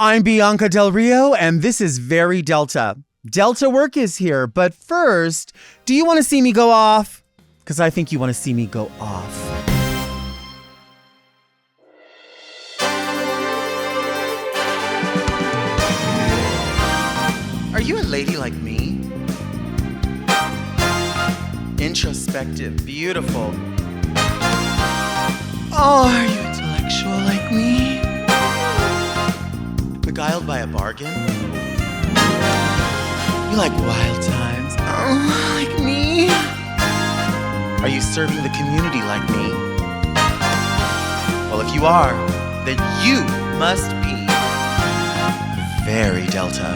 I'm Bianca Del Rio, and this is Very Delta. Delta Work is here, but first, do you want to see me go off? Because I think you want to see me go off. Are you a lady like me? Introspective, beautiful. Oh, are you intellectual like me? Beguiled by a bargain? You like wild times? Oh, like me? Are you serving the community like me? Well, if you are, then you must be Very Delta.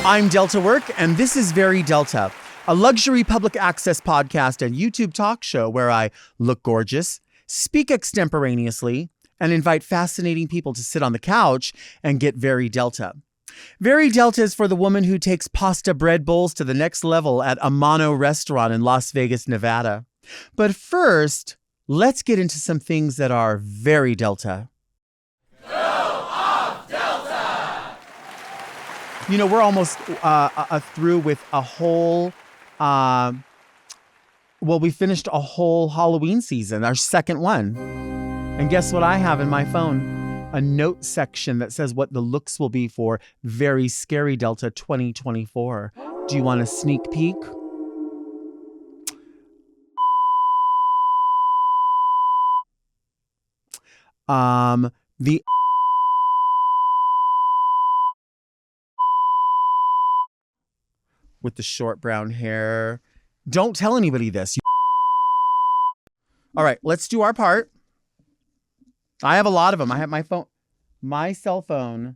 I'm Delta Work, and this is Very Delta, a luxury public access podcast and YouTube talk show where I look gorgeous, speak extemporaneously, and invite fascinating people to sit on the couch and get Very Delta. Very Delta is for the woman who takes pasta bread bowls to the next level at a Mono restaurant in Las Vegas, Nevada. But first, let's get into some things that are very Delta. You know, we're almost through with a whole, we finished a whole Halloween season, our second one. And guess what I have in my phone? A note section that says what the looks will be for Very Scary Delta 2024. Do you want a sneak peek? With the short brown hair. Don't tell anybody this. All right, let's do our part. I have a lot of them. I have my phone. My cell phone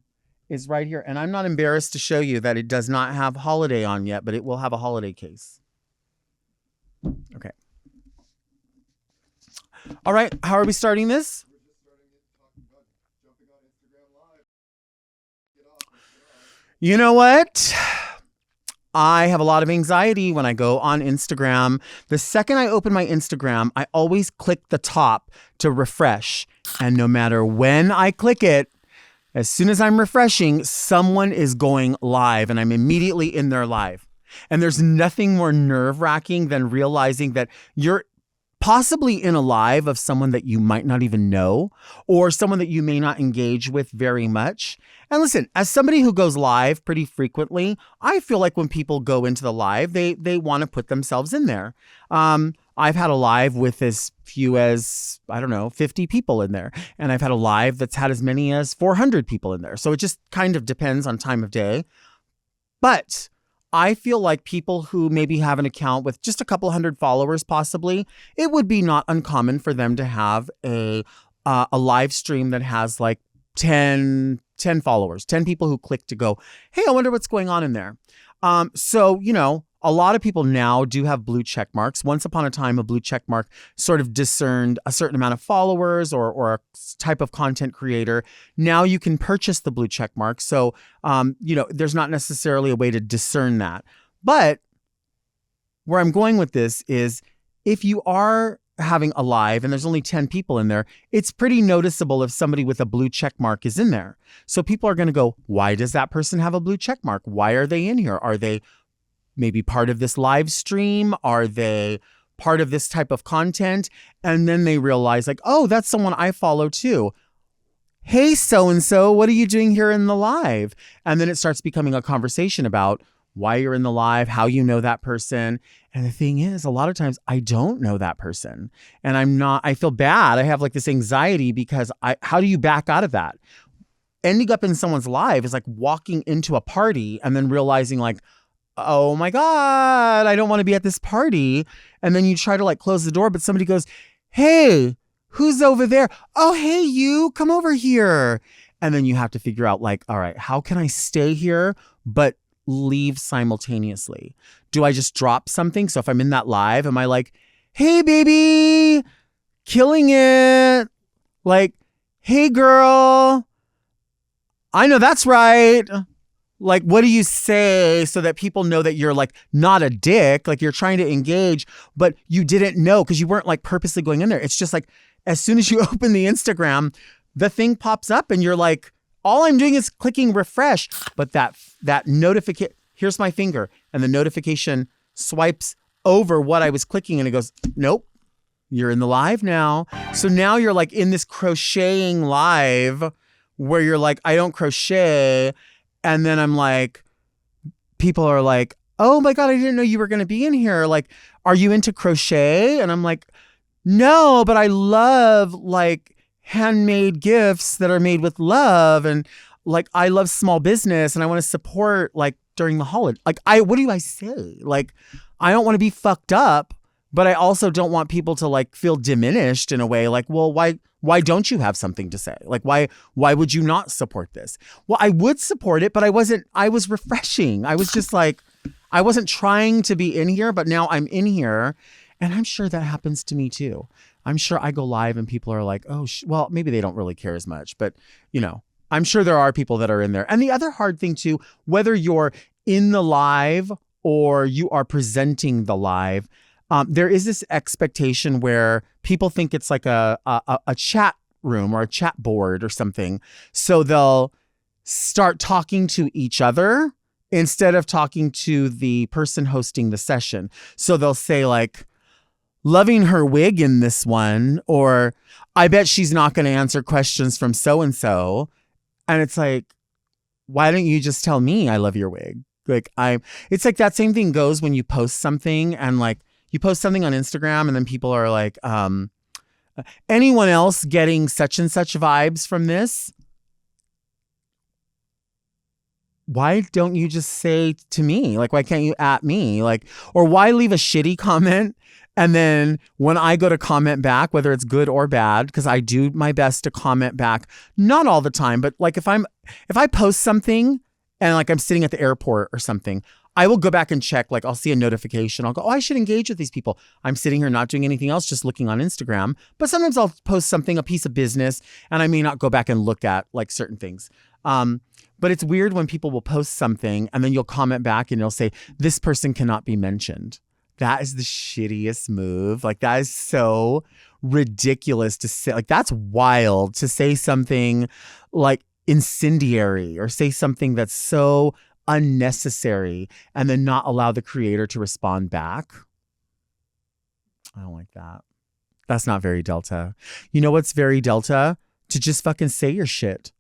is right here. And I'm not embarrassed to show you that it does not have holiday on yet, but it will have a holiday case. Okay. All right, how are we starting this? You know what? I have a lot of anxiety when I go on Instagram. The second I open my Instagram, I always click the top to refresh. And no matter when I click it, as soon as I'm refreshing, someone is going live and I'm immediately in their live. And there's nothing more nerve-wracking than realizing that you're possibly in a live of someone that you might not even know or someone that you may not engage with very much. And listen, as somebody who goes live pretty frequently, I feel like when people go into the live, they want to put themselves in there. I've had a live with as few as, 50 people in there. And I've had a live that's had as many as 400 people in there. So it just kind of depends on time of day. But I feel like people who maybe have an account with just a couple hundred followers, possibly, it would be not uncommon for them to have a live stream that has like 10 followers, 10 people who click to go, hey, I wonder what's going on in there. So, a lot of people now do have blue check marks. Once upon a time, a blue check mark sort of discerned a certain amount of followers or a type of content creator. Now you can purchase the blue check mark. So, there's not necessarily a way to discern that. But where I'm going with this is if you are having a live and there's only 10 people in there, it's pretty noticeable if somebody with a blue check mark is in there. So people are going to go, why does that person have a blue check mark? Why are they in here? Are they maybe part of this live stream? Are they part of this type of content? And then they realize like, oh, that's someone I follow too. Hey, so-and-so, what are you doing here in the live? And then it starts becoming a conversation about why you're in the live, how you know that person. And the thing is, a lot of times I don't know that person. And I feel bad. I have like this anxiety because how do you back out of that? Ending up in someone's live is like walking into a party and then realizing like, oh my God, I don't want to be at this party. And then you try to like close the door, but somebody goes, hey, who's over there? Oh, hey, you come over here. And then you have to figure out like, all right, how can I stay here, but leave simultaneously? Do I just drop something? So if I'm in that live, am I like, hey, baby, killing it? Like, hey, girl, I know that's right. Like, what do you say so that people know that you're like not a dick, like you're trying to engage, but you didn't know because you weren't like purposely going in there. It's just like as soon as you open the Instagram, the thing pops up and you're like, all I'm doing is clicking refresh. But that notification, here's my finger, and the notification swipes over what I was clicking and it goes, nope, you're in the live now. So now you're like in this crocheting live where you're like, I don't crochet. And then I'm like, people are like, oh my God, I didn't know you were going to be in here. Like, are you into crochet? And I'm like, no, but I love like handmade gifts that are made with love. And like, I love small business and I want to support like during the holiday. Like, what do I say? Like, I don't want to be fucked up, but I also don't want people to like feel diminished in a way. Like, well, why don't you have something to say? Like, why would you not support this? Well, I would support it, but I was refreshing. I was just like, I wasn't trying to be in here, but now I'm in here. And I'm sure that happens to me too. I'm sure I go live and people are like, oh, well, maybe they don't really care as much, but you know, I'm sure there are people that are in there. And the other hard thing too, whether you're in the live or you are presenting the live, there is this expectation where people think it's like a chat room or a chat board or something. So they'll start talking to each other instead of talking to the person hosting the session. So they'll say like, loving her wig in this one, or I bet she's not going to answer questions from so-and-so. And it's like, why don't you just tell me I love your wig? Like it's like that same thing goes when you post something and like you post something on Instagram and then people are like, anyone else getting such and such vibes from this? Why don't you just say to me? Like, why can't you at me? Like, or why leave a shitty comment? And then when I go to comment back, whether it's good or bad, because I do my best to comment back, not all the time, but like if I post something and like I'm sitting at the airport or something, I will go back and check, like I'll see a notification. I'll go, oh, I should engage with these people. I'm sitting here not doing anything else, just looking on Instagram. But sometimes I'll post something, a piece of business, and I may not go back and look at like certain things. But it's weird when people will post something and then you'll comment back and you'll say, this person cannot be mentioned. That is the shittiest move. Like that is so ridiculous to say. Like that's wild to say something like incendiary or say something that's so unnecessary and then not allow the creator to respond back. I don't like that. That's not very Delta. You know what's very Delta? To just fucking say your shit.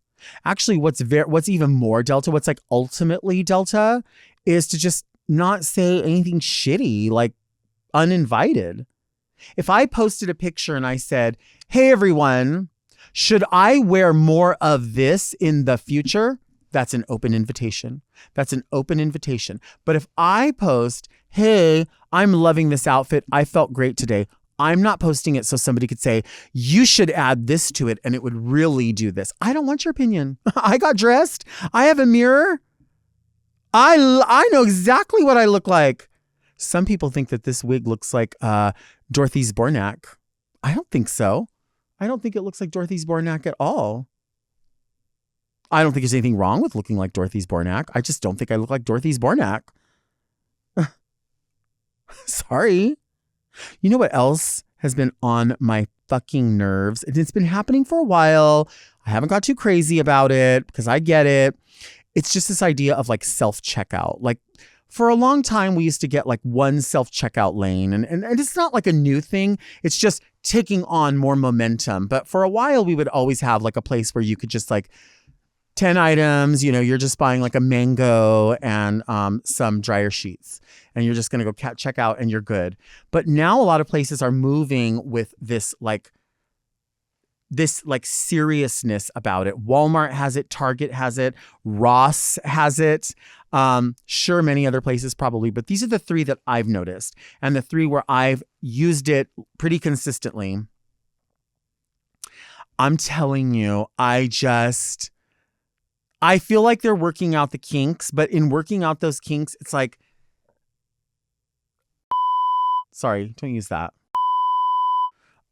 Actually, what's even more Delta, what's like ultimately Delta is to just not say anything shitty, like uninvited. If I posted a picture and I said, hey, everyone, should I wear more of this in the future? That's an open invitation. That's an open invitation. But if I post, hey, I'm loving this outfit. I felt great today. I'm not posting it so somebody could say, you should add this to it and it would really do this. I don't want your opinion. I got dressed. I have a mirror. I know exactly what I look like. Some people think that this wig looks like Dorothy Zbornak. I don't think so. I don't think it looks like Dorothy Zbornak at all. I don't think there's anything wrong with looking like Dorothy Zbornak. I just don't think I look like Dorothy Zbornak. Sorry. You know what else has been on my fucking nerves? And it's been happening for a while. I haven't got too crazy about it because I get it. It's just this idea of like self-checkout. Like for a long time, we used to get like one self-checkout lane and it's not like a new thing. It's just taking on more momentum. But for a while, we would always have like a place where you could just like 10 items, you know, you're just buying like a mango and some dryer sheets and you're just going to go check out and you're good. But now a lot of places are moving with this like seriousness about it. Walmart has it, Target has it, Ross has it. Sure, many other places probably, but these are the three that I've noticed and the three where I've used it pretty consistently. I'm telling you, I feel like they're working out the kinks, but in working out those kinks, it's like, sorry, don't use that.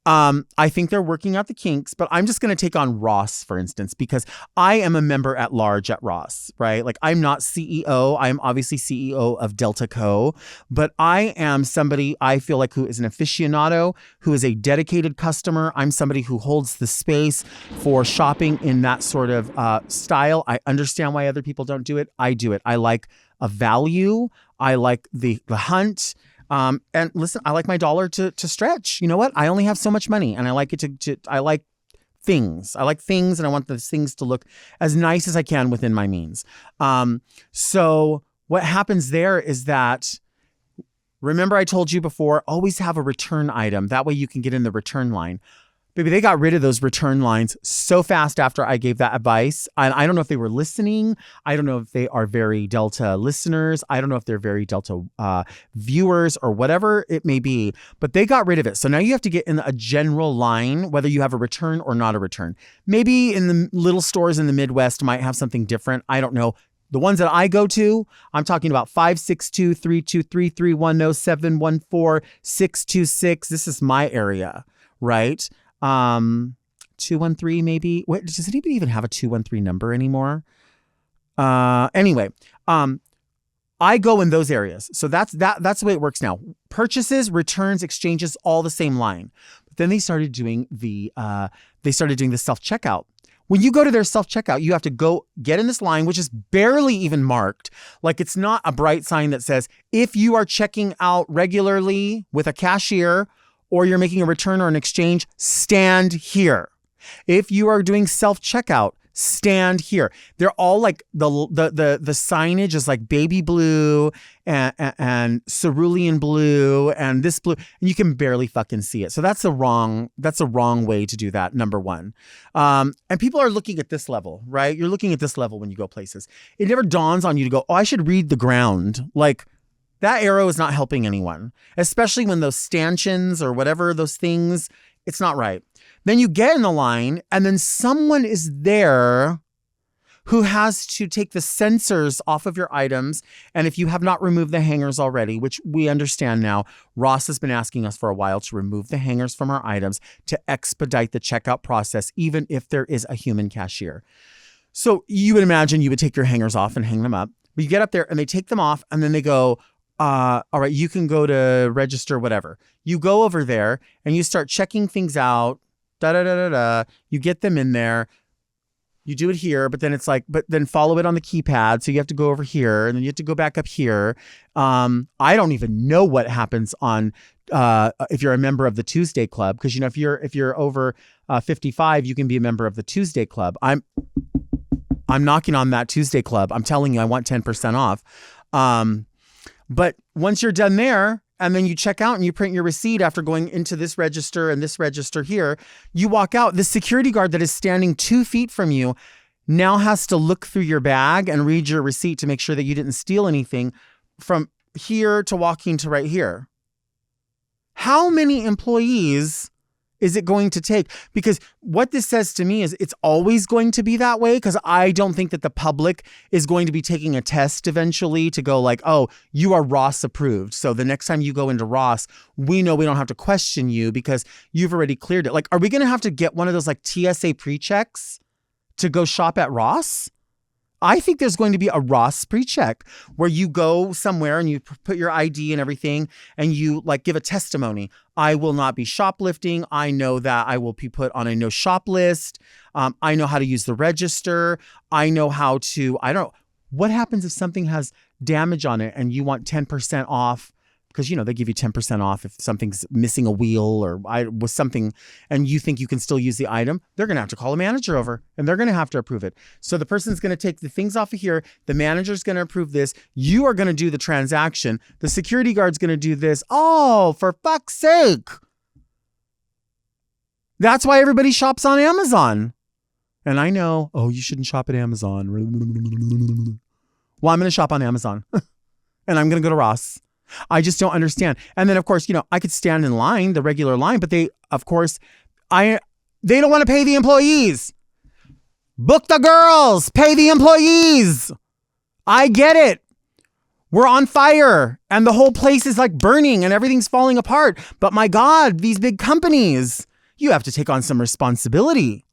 I think they're working out the kinks, but I'm just going to take on Ross, for instance, because I am a member at large at Ross, right? Like I'm not CEO. I'm obviously CEO of Delta Co., but I am somebody I feel like who is an aficionado, who is a dedicated customer. I'm somebody who holds the space for shopping in that sort of style. I understand why other people don't do it. I do it. I like a value. I like the hunt. And listen, I like my dollar to stretch. You know what? I only have so much money and I like it I like things. I like things and I want those things to look as nice as I can within my means. So what happens there is that, remember I told you before, always have a return item. That way you can get in the return line. Baby, they got rid of those return lines so fast after I gave that advice. I don't know if they were listening. I don't know if they are very Delta listeners. I don't know if they're very Delta viewers or whatever it may be, but they got rid of it. So now you have to get in a general line, whether you have a return or not a return. Maybe in the little stores in the Midwest might have something different. I don't know. The ones that I go to, I'm talking about 562-323-314-714-626. This is my area, right? 213 maybe. Wait, does anybody even have a 213 number anymore? Anyway, I go in those areas. So that's the way it works now. Purchases, returns, exchanges, all the same line. But then they started doing the self-checkout. When you go to their self-checkout, you have to go get in this line, which is barely even marked. Like it's not a bright sign that says, if you are checking out regularly with a cashier or you're making a return or an exchange, stand here. If you are doing self-checkout, stand here. They're all like the signage is like baby blue and cerulean blue and this blue, and you can barely fucking see it. So that's a wrong way to do that. Number one. And people are looking at this level, right? You're looking at this level when you go places. It never dawns on you to go, oh, I should read the ground. Like that arrow is not helping anyone, especially when those stanchions or whatever those things, it's not right. Then you get in the line and then someone is there who has to take the sensors off of your items. And if you have not removed the hangers already, which we understand now, Ross has been asking us for a while to remove the hangers from our items to expedite the checkout process, even if there is a human cashier. So you would imagine you would take your hangers off and hang them up. But you get up there and they take them off and then they go, all right, you can go to register, whatever. You go over there and you start checking things out. You get them in there. You do it here, but then it's like, but then follow it on the keypad. So you have to go over here and then you have to go back up here. I don't even know what happens on, if you're a member of the Tuesday Club, because, you know, if you're over 55, you can be a member of the Tuesday Club. I'm knocking on that Tuesday Club. I'm telling you, I want 10% off. But once you're done there, and then you check out and you print your receipt after going into this register and this register here, you walk out. The security guard that is standing 2 feet from you now has to look through your bag and read your receipt to make sure that you didn't steal anything from here to walking to right here. How many employees is it going to take? Because what this says to me is it's always going to be that way, because I don't think that the public is going to be taking a test eventually to go like, oh, you are Ross approved. So the next time you go into Ross, we know we don't have to question you because you've already cleared it. Like, are we going to have to get one of those like TSA pre-checks to go shop at Ross? I think there's going to be a Ross pre-check where you go somewhere and you put your ID and everything and you like give a testimony. I will not be shoplifting. I know that I will be put on a no shop list. I know how to use the register. I know how to, I don't know. What happens if something has damage on it and you want 10% off? Because, you know, they give you 10% off if something's missing a wheel or was something and you think you can still use the item. They're going to have to call a manager over and they're going to have to approve it. So the person's going to take the things off of here. The manager's going to approve this. You are going to do the transaction. The security guard's going to do this. Oh, for fuck's sake. That's why everybody shops on Amazon. And I know, oh, you shouldn't shop at Amazon. Well, I'm going to shop on Amazon and I'm going to go to Ross. I just don't understand. And then, of course, you know, I could stand in line, the regular line, but they, of course, they don't want to pay the employees. Book the girls, pay the employees. I get it. We're on fire and the whole place is like burning and everything's falling apart. But my God, these big companies, You have to take on some responsibility.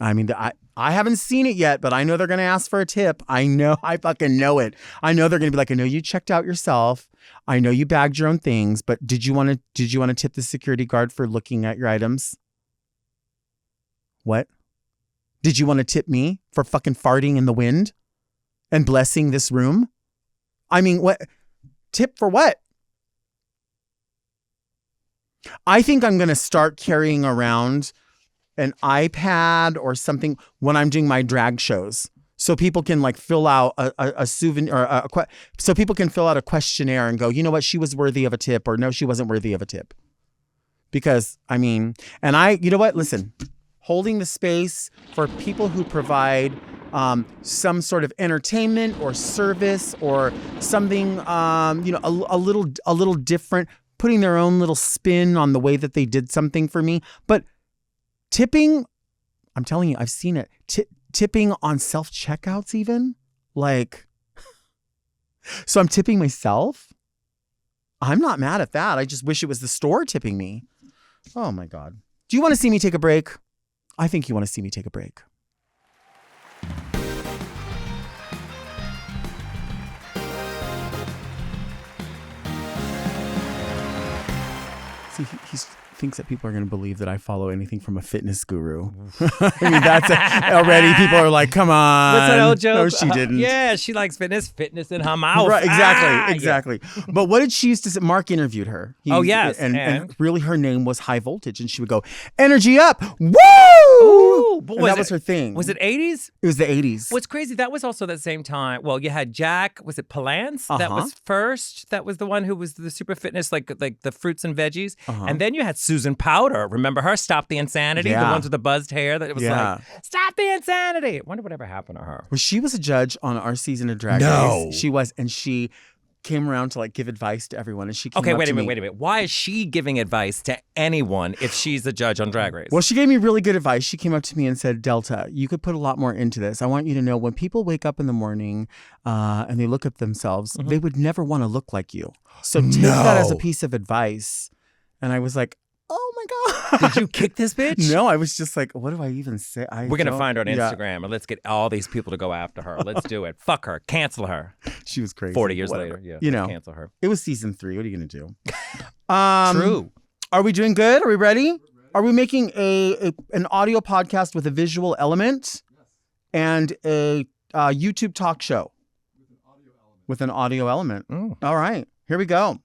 I mean, I haven't seen it yet, but I know they're going to ask for a tip. I know. I fucking know it. I know they're going to be like, I know you checked out yourself. I know you bagged your own things, but did you want to tip the security guard for looking at your items? What? Did you want to tip me for fucking farting in the wind and blessing this room? I mean, what? Tip for what? I think I'm going to start carrying around an iPad or something when I'm doing my drag shows, so people can like fill out a souvenir or so people can fill out a questionnaire and go, you know what, she was worthy of a tip, or no, she wasn't worthy of a tip. Because I mean, and you know what, listen, holding the space for people who provide some sort of entertainment or service or something, a little different, putting their own little spin on the way that they did something for me. But tipping, I'm telling you, I've seen it. Tipping on self-checkouts even. Like, so I'm tipping myself? I'm not mad at that. I just wish it was the store tipping me. Oh my God. Do you want to see me take a break? I think you want to see me take a break. See, he thinks that people are going to believe that I follow anything from a fitness guru. I mean, that's already people are like, come on. What's that old joke? No, she didn't. Yeah, she likes fitness in her mouth. Right, exactly. Yeah. But what did she used to say? Mark interviewed her. Yes. And really her name was High Voltage. And she would go, energy up. Woo! Ooh, but that was her thing. Was it 80s? It was the 80s. What's crazy, that was also that same time. Well, you had Jack, was it Palance? That was first. That was the one who was the super fitness, like the fruits and veggies. And then you had Susan Powder. Remember her? Stop the Insanity? Yeah. The ones with the buzzed hair that it was like, stop the insanity. I wonder whatever happened to her. Well, she was a judge on our season of Drag Race. She was, and she came around to like give advice to everyone, and she came wait a minute. Why is she giving advice to anyone if she's a judge on Drag Race? Well, she gave me really good advice. She came up to me and said, Delta, you could put a lot more into this. I want you to know when people wake up in the morning and they look at themselves, they would never want to look like you. So take that as a piece of advice. And I was like, oh my God. Did you kick this bitch? No, I was just like, what do I even say? We're going to find her on Instagram and let's get all these people to go after her. Let's do it. Fuck her. Cancel her. She was crazy. 40 years later. Yeah. You know, cancel her. It was season 3. What are you going to do? True. Are we doing good? Are we ready? Are we making an audio podcast with a visual element and a YouTube talk show with an audio element? All right. Here we go.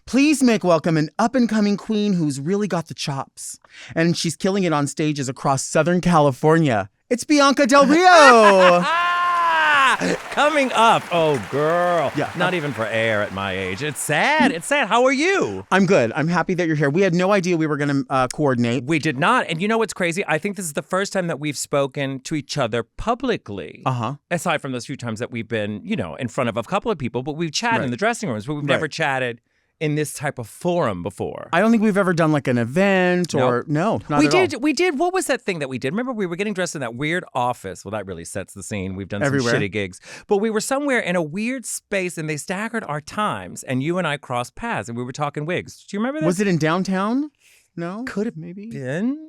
Please make welcome an up-and-coming queen who's really got the chops. And she's killing it on stages across Southern California. It's Bianca Del Rio. Coming up. Oh, girl. Yeah. Not even for air at my age. It's sad. It's sad. How are you? I'm good. I'm happy that you're here. We had no idea we were going to coordinate. We did not. And you know what's crazy? I think this is the first time that we've spoken to each other publicly. Aside from those few times that we've been, in front of a couple of people. But we've chatted in the dressing rooms, but we've never chatted in this type of forum before. I don't think we've ever done like an event or not at all. We did. What was that thing that we did? Remember we were getting dressed in that weird office. Well, that really sets the scene. We've done Everywhere. some shitty gigs. But we were somewhere in a weird space and they staggered our times and you and I crossed paths and we were talking wigs. Do you remember that? Was it in downtown? No? Could have maybe been.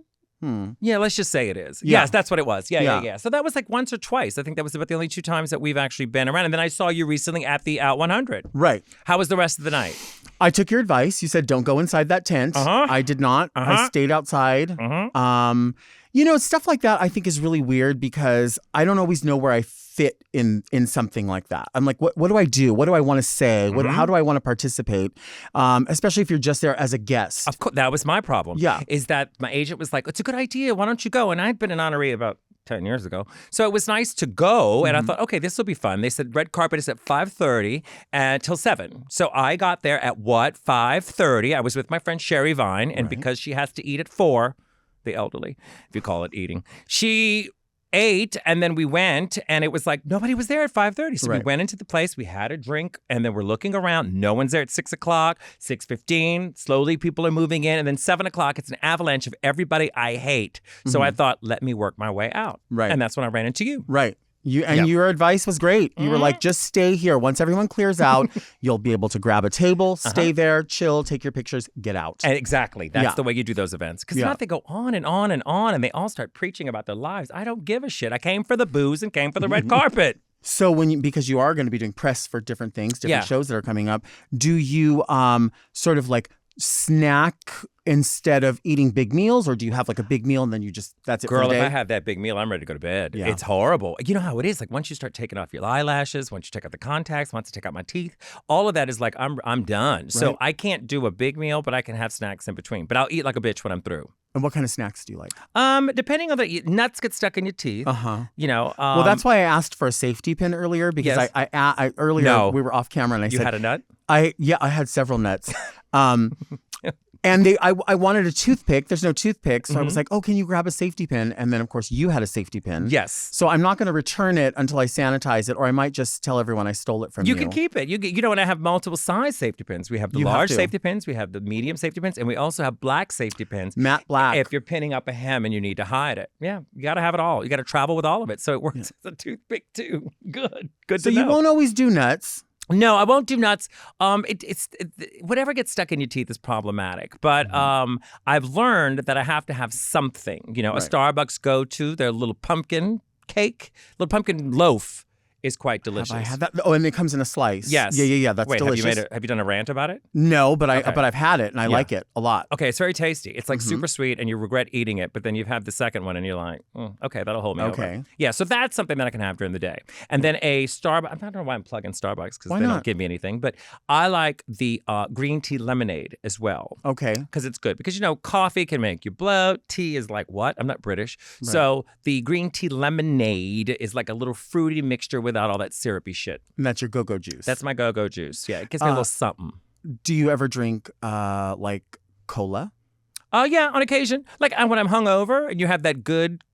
Yeah, let's just say it is. Yeah. Yes, that's what it was. Yeah. So that was like once or twice. I think that was about the only 2 times that we've actually been around. And then I saw you recently at the Out 100. Right. How was the rest of the night? I took your advice. You said don't go inside that tent. I did not. I stayed outside. Stuff like that I think is really weird because I don't always know where I fit in something like that. I'm like, what do I do? What do I want to say? How do I want to participate? Especially if you're just there as a guest. Of course, that was my problem. Yeah. Is that my agent was like, it's a good idea. Why don't you go? And I'd been an honoree about 10 years ago. So it was nice to go. And I thought, okay, this will be fun. They said red carpet is at 5:30 until 7. So I got there at 5:30. I was with my friend Sherry Vine. And because she has to eat at 4, the elderly, if you call it eating, she ate and then we went and it was like nobody was there at 5:30. So we went into the place, we had a drink and then we're looking around. No one's there at 6 o'clock, 6:15. Slowly people are moving in and then 7 o'clock, it's an avalanche of everybody I hate. So I thought, let me work my way out. Right. And that's when I ran into you. Right. Your advice was great. You were like, just stay here. Once everyone clears out, you'll be able to grab a table, stay there, chill, take your pictures, get out. And exactly. That's the way you do those events. Because not they go on and on and on, and they all start preaching about their lives. I don't give a shit. I came for the booze and came for the red carpet. So because you are going to be doing press for different things, different shows that are coming up, do you sort of like snack instead of eating big meals, or do you have like a big meal and then that's it for the day? Girl, if I have that big meal, I'm ready to go to bed. Yeah. It's horrible. You know how it is. Like once you start taking off your eyelashes, once you take out the contacts, once I take out my teeth, all of that is like I'm done. Right. So I can't do a big meal, but I can have snacks in between. But I'll eat like a bitch when I'm through. And what kind of snacks do you like? Depending on nuts get stuck in your teeth. You know. Well, that's why I asked for a safety pin earlier, because I earlier we were off camera and I said you had a nut. I had several nuts. And I wanted a toothpick. There's no toothpick. So I was like, oh, can you grab a safety pin? And then, of course, you had a safety pin. Yes. So I'm not going to return it until I sanitize it, or I might just tell everyone I stole it from you. You can keep it. You know, and I have multiple size safety pins. We have the large safety pins. We have the medium safety pins. And we also have black safety pins. Matte black. If you're pinning up a hem and you need to hide it. Yeah, you got to have it all. You got to travel with all of it. So it works as a toothpick, too. Good to know. So you won't always do nuts. No, I won't do nuts. It's whatever gets stuck in your teeth is problematic. But I've learned that I have to have something. You know, a Starbucks go-to, their little pumpkin cake, little pumpkin loaf is quite delicious. Have I had that? Oh, and it comes in a slice. Yes. Yeah. That's delicious. Have you done a rant about it? No, but I've had it and I like it a lot. Okay, it's very tasty. It's like super sweet and you regret eating it, but then you've had the second one and you're like, okay, that'll hold me over. Yeah, so that's something that I can have during the day. And then a Starbucks, I don't know why I'm plugging Starbucks because they don't give me anything, but I like the green tea lemonade as well. Okay. Because it's good. Because, you know, coffee can make you bloat. Tea is like what? I'm not British. Right. So the green tea lemonade is like a little fruity mixture without all that syrupy shit. And that's your go-go juice. That's my go-go juice. Yeah, it gives me a little something. Do you ever drink like cola? Yeah, on occasion. Like when I'm hungover and you have that good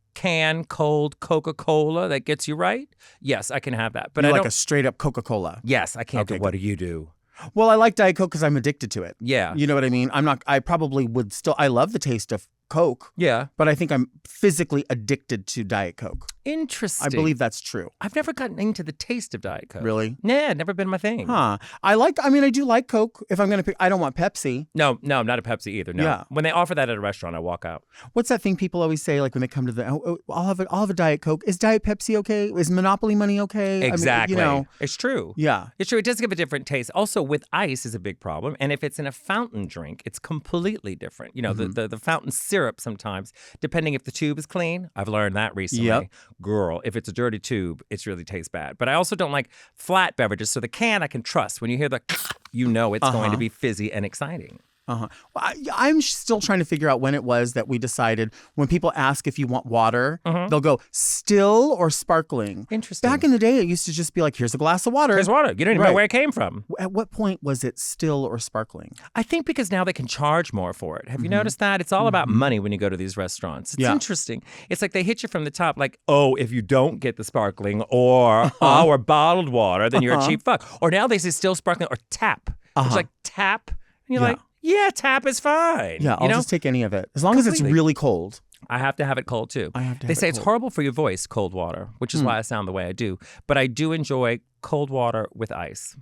cold Coca-Cola that gets you right. Yes, I can have that. But I like don't... a straight up Coca-Cola. Yes, I can't do. What do you do? Well, I like Diet Coke because I'm addicted to it. Yeah. You know what I mean? I probably would still, I love the taste of Coke. Yeah. But I think I'm physically addicted to Diet Coke. Interesting. I believe that's true. I've never gotten into the taste of Diet Coke. Really? Nah, never been my thing. Huh. I do like Coke. If I'm going to pick, I don't want Pepsi. No, I'm not a Pepsi either. No. Yeah. When they offer that at a restaurant, I walk out. What's that thing people always say, like when they come to the, I'll have a Diet Coke. Is Diet Pepsi okay? Is Monopoly money okay? Exactly. I mean, you know. It's true. Yeah. It's true. It does give a different taste. Also, with ice is a big problem. And if it's in a fountain drink, it's completely different. You know, the fountain syrup sometimes, depending if the tube is clean. I've learned that recently. Yep. Girl, if it's a dirty tube, it really tastes bad. But I also don't like flat beverages. So the can I can trust. When you hear the, you know it's going to be fizzy and exciting. Well, I'm still trying to figure out when it was that we decided when people ask if you want water, they'll go still or sparkling. Interesting. Back in the day, it used to just be like, here's a glass of water. Here's water. You don't even know where it came from. At what point was it still or sparkling? I think because now they can charge more for it. Have you noticed that? It's all about money when you go to these restaurants. It's interesting. It's like they hit you from the top like, oh, if you don't get the sparkling or our bottled water, then you're a cheap fuck. Or now they say still sparkling or tap. It's like tap. And you're like, yeah, tap is fine. Yeah, I'll just take any of it. As long as it's really cold. I have to have it cold, too. They say it's horrible for your voice, cold water, which is why I sound the way I do. But I do enjoy cold water with ice.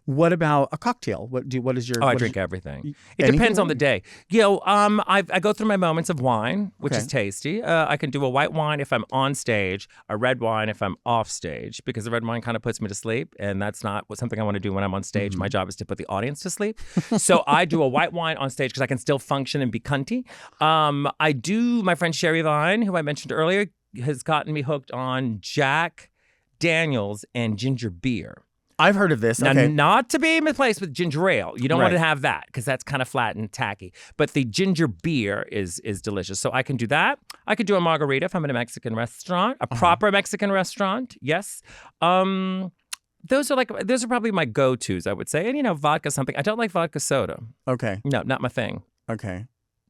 What about a cocktail? What is your? I drink everything. It depends on the day. I go through my moments of wine, which is tasty. I can do a white wine if I'm on stage, a red wine if I'm off stage, because the red wine kind of puts me to sleep, and that's not something I want to do when I'm on stage. My job is to put the audience to sleep. So I do a white wine on stage because I can still function and be cunty. I do. My friend Sherry Vine, who I mentioned earlier, has gotten me hooked on Jack Daniels and ginger beer. I've heard of this. Now, not to be misplaced with ginger ale. You don't want to have that because that's kind of flat and tacky. But the ginger beer is delicious. So I can do that. I could do a margarita if I'm in a Mexican restaurant, a proper Mexican restaurant. Yes. Those are probably my go-tos, I would say. And, vodka something. I don't like vodka soda. Okay. No, not my thing. Okay.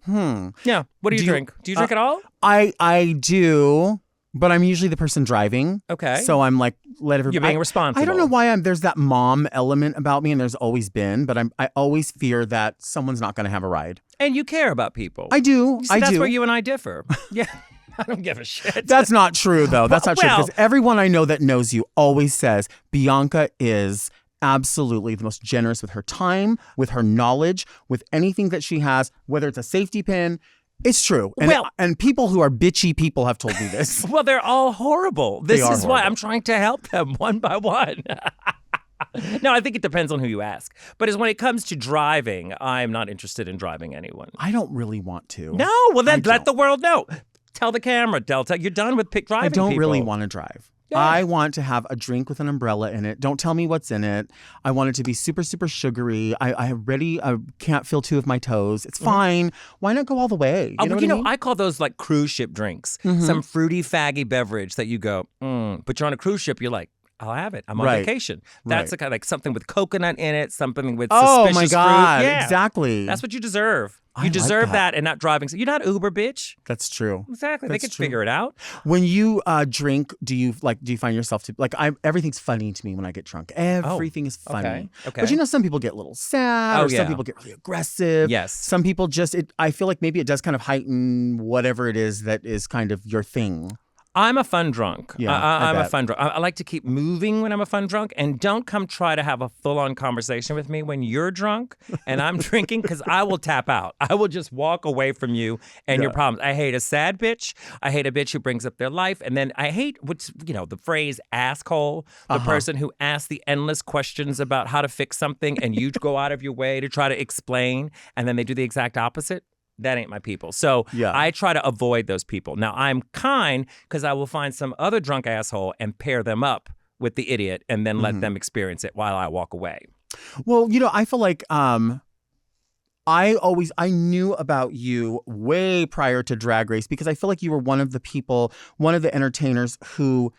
Yeah. What do you drink? Do you drink at all? I do. But I'm usually the person driving. Okay. So I'm like, let everybody. You're being responsible. I don't know why there's that mom element about me, and there's always been, but I always fear that someone's not going to have a ride. And you care about people. I do. That's where you and I differ. Yeah. I don't give a shit. That's not true, though. That's not true. Well- Because everyone I know that knows you always says Bianca is absolutely the most generous with her time, with her knowledge, with anything that she has, whether it's a safety pin. It's true. And people who are bitchy people have told me this. Well, they're all horrible. This is why horrible. I'm trying to help them one by one. No, I think it depends on who you ask. But as when it comes to driving, I'm not interested in driving anyone. I don't really want to. No, well then let the world know. Tell the camera, Delta, you're done with driving I don't people. really want to drive. Yeah. I want to have a drink with an umbrella in it. Don't tell me what's in it. I want it to be super, super sugary. I can't feel two of my toes. It's fine. Why not go all the way? You know what I mean? I call those like cruise ship drinks. Some fruity, faggy beverage that you go, but you're on a cruise ship, you're like, I'll have it. I'm on vacation. That's the kind of like something with coconut in it, something with suspicious my God. fruit. Yeah. Exactly. That's what you deserve. I You deserve like that and not driving. You're not Uber, bitch. That's true. Exactly. That's they can true. figure it out. When you drink, do you find yourself to everything's funny to me when I get drunk. Everything is funny. Okay. But some people get a little sad, or some people get really aggressive. Yes. Some people I feel like maybe it does kind of heighten whatever it is that is kind of your thing. I'm a fun drunk. Yeah, I'm I a bet. fun drunk. I like to keep moving when I'm a fun drunk. And don't come try to have a full-on conversation with me when you're drunk and I'm drinking, because I will tap out. I will just walk away from you and your problems. I hate a sad bitch. I hate a bitch who brings up their life. And then I hate the phrase asshole, the person who asks the endless questions about how to fix something and you go out of your way to try to explain, and then they do the exact opposite. That ain't my people. So I try to avoid those people. Now, I'm kind because I will find some other drunk asshole and pair them up with the idiot and then let them experience it while I walk away. Well, I feel like I knew about you way prior to Drag Race, because I feel like you were one of the entertainers who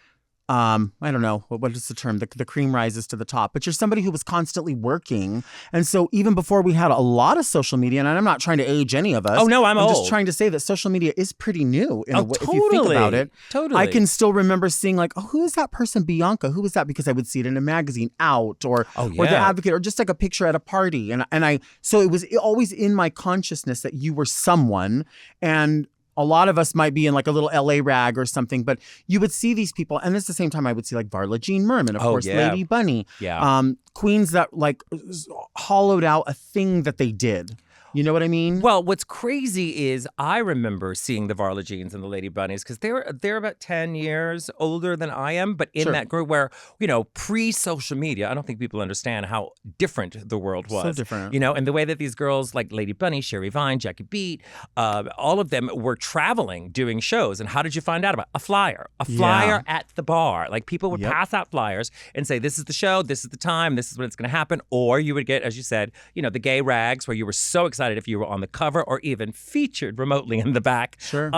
I don't know, what is the term? The cream rises to the top. But you're somebody who was constantly working. And so even before we had a lot of social media, and I'm not trying to age any of us. Oh, no, I'm old. just trying to say that social media is pretty new in a way, totally. if you think about it. Totally. I can still remember seeing like, who is that person, Bianca? Who is that? Because I would see it in a magazine, Out, or The Advocate, or just like a picture at a party. So it was always in my consciousness that you were someone. And a lot of us might be in like a little LA rag or something, but you would see these people. And at the same time, I would see like Varla Jean Merman, of course, Lady Bunny. Yeah. Queens that like hollowed out a thing that they did. You know what I mean? Well, what's crazy is I remember seeing the Varla Jeans and the Lady Bunnies because they're about 10 years older than I am, but in that group where, pre-social media, I don't think people understand how different the world was. So different. And the way that these girls like Lady Bunny, Sherry Vine, Jackie Beat, all of them were traveling, doing shows. And how did you find out about it? A flyer at the bar. Like people would pass out flyers and say, this is the show, this is the time, this is when it's going to happen. Or you would get, as you said, the gay rags where you were so excited if you were on the cover or even featured remotely in the back. Sure.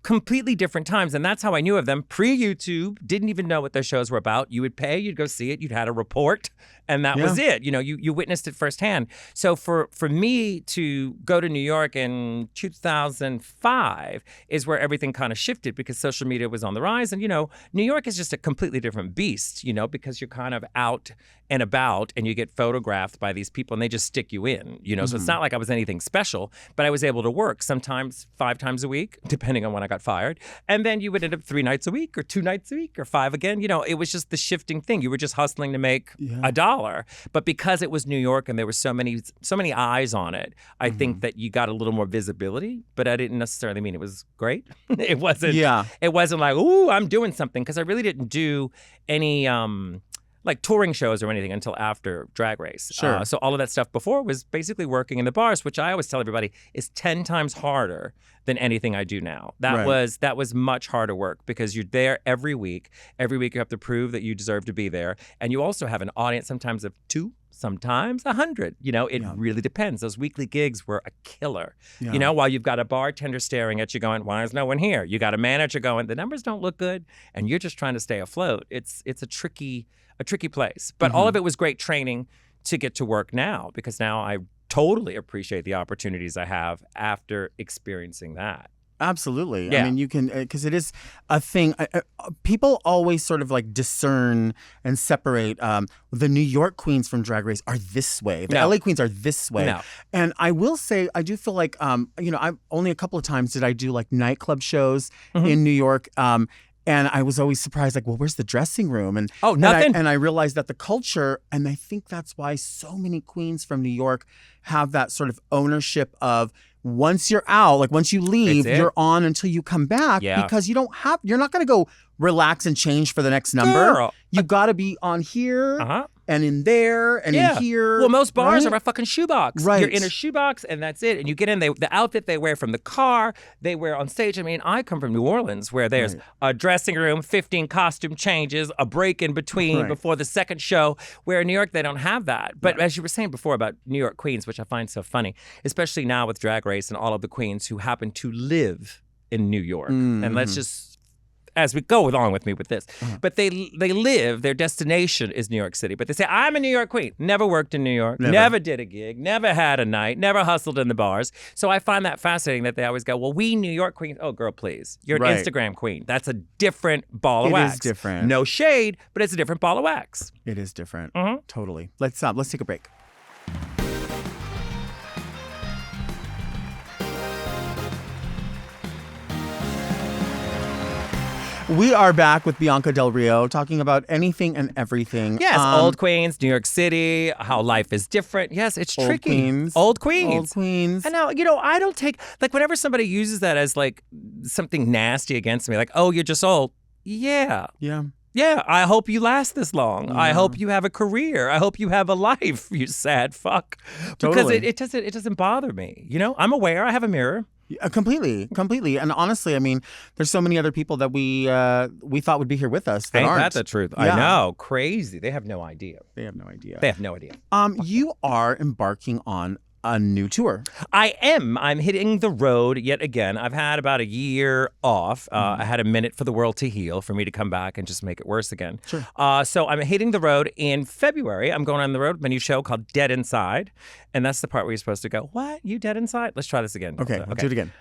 Completely different times. And that's how I knew of them. Pre-YouTube, didn't even know what their shows were about. You would pay, you'd go see it, you'd had a report, and that was it. You witnessed it firsthand. So for me to go to New York in 2005 is where everything kind of shifted because social media was on the rise. And, New York is just a completely different beast, because you're kind of out and about and you get photographed by these people and they just stick you in, So it's not like I was anything special, but I was able to work sometimes 5 times a week, depending on when I got fired. And then you would end up 3 nights a week or 2 nights a week or 5 again. It was just the shifting thing. You were just hustling to make $1. But because it was New York and there were so many eyes on it, I think that you got a little more visibility, but I didn't necessarily mean it was great. It wasn't like, ooh, I'm doing something, because I really didn't do any like touring shows or anything until after Drag Race. Sure. So all of that stuff before was basically working in the bars, which I always tell everybody is 10 times harder than anything I do now. That was much harder work because you're there every week. Every week you have to prove that you deserve to be there. And you also have an audience sometimes of 2, sometimes 100. It really depends. Those weekly gigs were a killer. While you've got a bartender staring at you going, why is no one here? You got a manager going, the numbers don't look good. And you're just trying to stay afloat. It's a tricky place. But all of it was great training to get to work now, because now I totally appreciate the opportunities I have after experiencing that. Absolutely. Yeah. I mean, you can, because it is a thing. People always sort of like discern and separate the New York queens from Drag Race are this way. The LA queens are this way. No. And I will say, I do feel like, I've only a couple of times did I do like nightclub shows in New York. And I was always surprised, like, well, where's the dressing room? And nothing. And I realized that the culture, and I think that's why so many queens from New York have that sort of ownership of once you're out, like once you leave, you're on until you come back because you're not going to go relax and change for the next number. Girl. You got to be on here and in there and in here. Well, most bars are a fucking shoebox. Right. You're in a shoebox and that's it. And you get in, the outfit they wear from the car, they wear on stage. I mean, I come from New Orleans where there's a dressing room, 15 costume changes, a break in between before the second show, where in New York they don't have that. But as you were saying before about New York queens, which I find so funny, especially now with Drag Race and all of the queens who happen to live in New York. And let's just, as we go along with me with this, but they live, their destination is New York City. But they say, I'm a New York queen. Never worked in New York. Never did a gig. Never had a night. Never hustled in the bars. So I find that fascinating that they always go, well, we New York queens. Oh, girl, please. You're an Instagram queen. That's a different ball of wax. It is different. No shade, but it's a different ball of wax. It is different. Totally. Let's take a break. We are back with Bianca Del Rio talking about anything and everything. Yes, old queens, New York City, how life is different. Yes, it's tricky. Old queens. Old queens. And now, I don't take, like, whenever somebody uses that as, like, something nasty against me, like, oh, you're just old. Yeah. Yeah. Yeah, I hope you last this long. Yeah. I hope you have a career. I hope you have a life, you sad fuck. Because it doesn't bother me. I'm aware. I have a mirror. Completely. And honestly, I mean, there's so many other people that we thought would be here with us that Ain't aren't. That the truth? Yeah. I know. Crazy. They have no idea. You are embarking on a new tour. I am. I'm hitting the road yet again. I've had about a year off. I had a minute for the world to heal, for me to come back and just make it worse again. Sure. So I'm hitting the road in February. I'm going on the road with my new show called Dead Inside. And that's the part where you're supposed to go, what? You dead inside? Let's try this again. Okay. Do it again.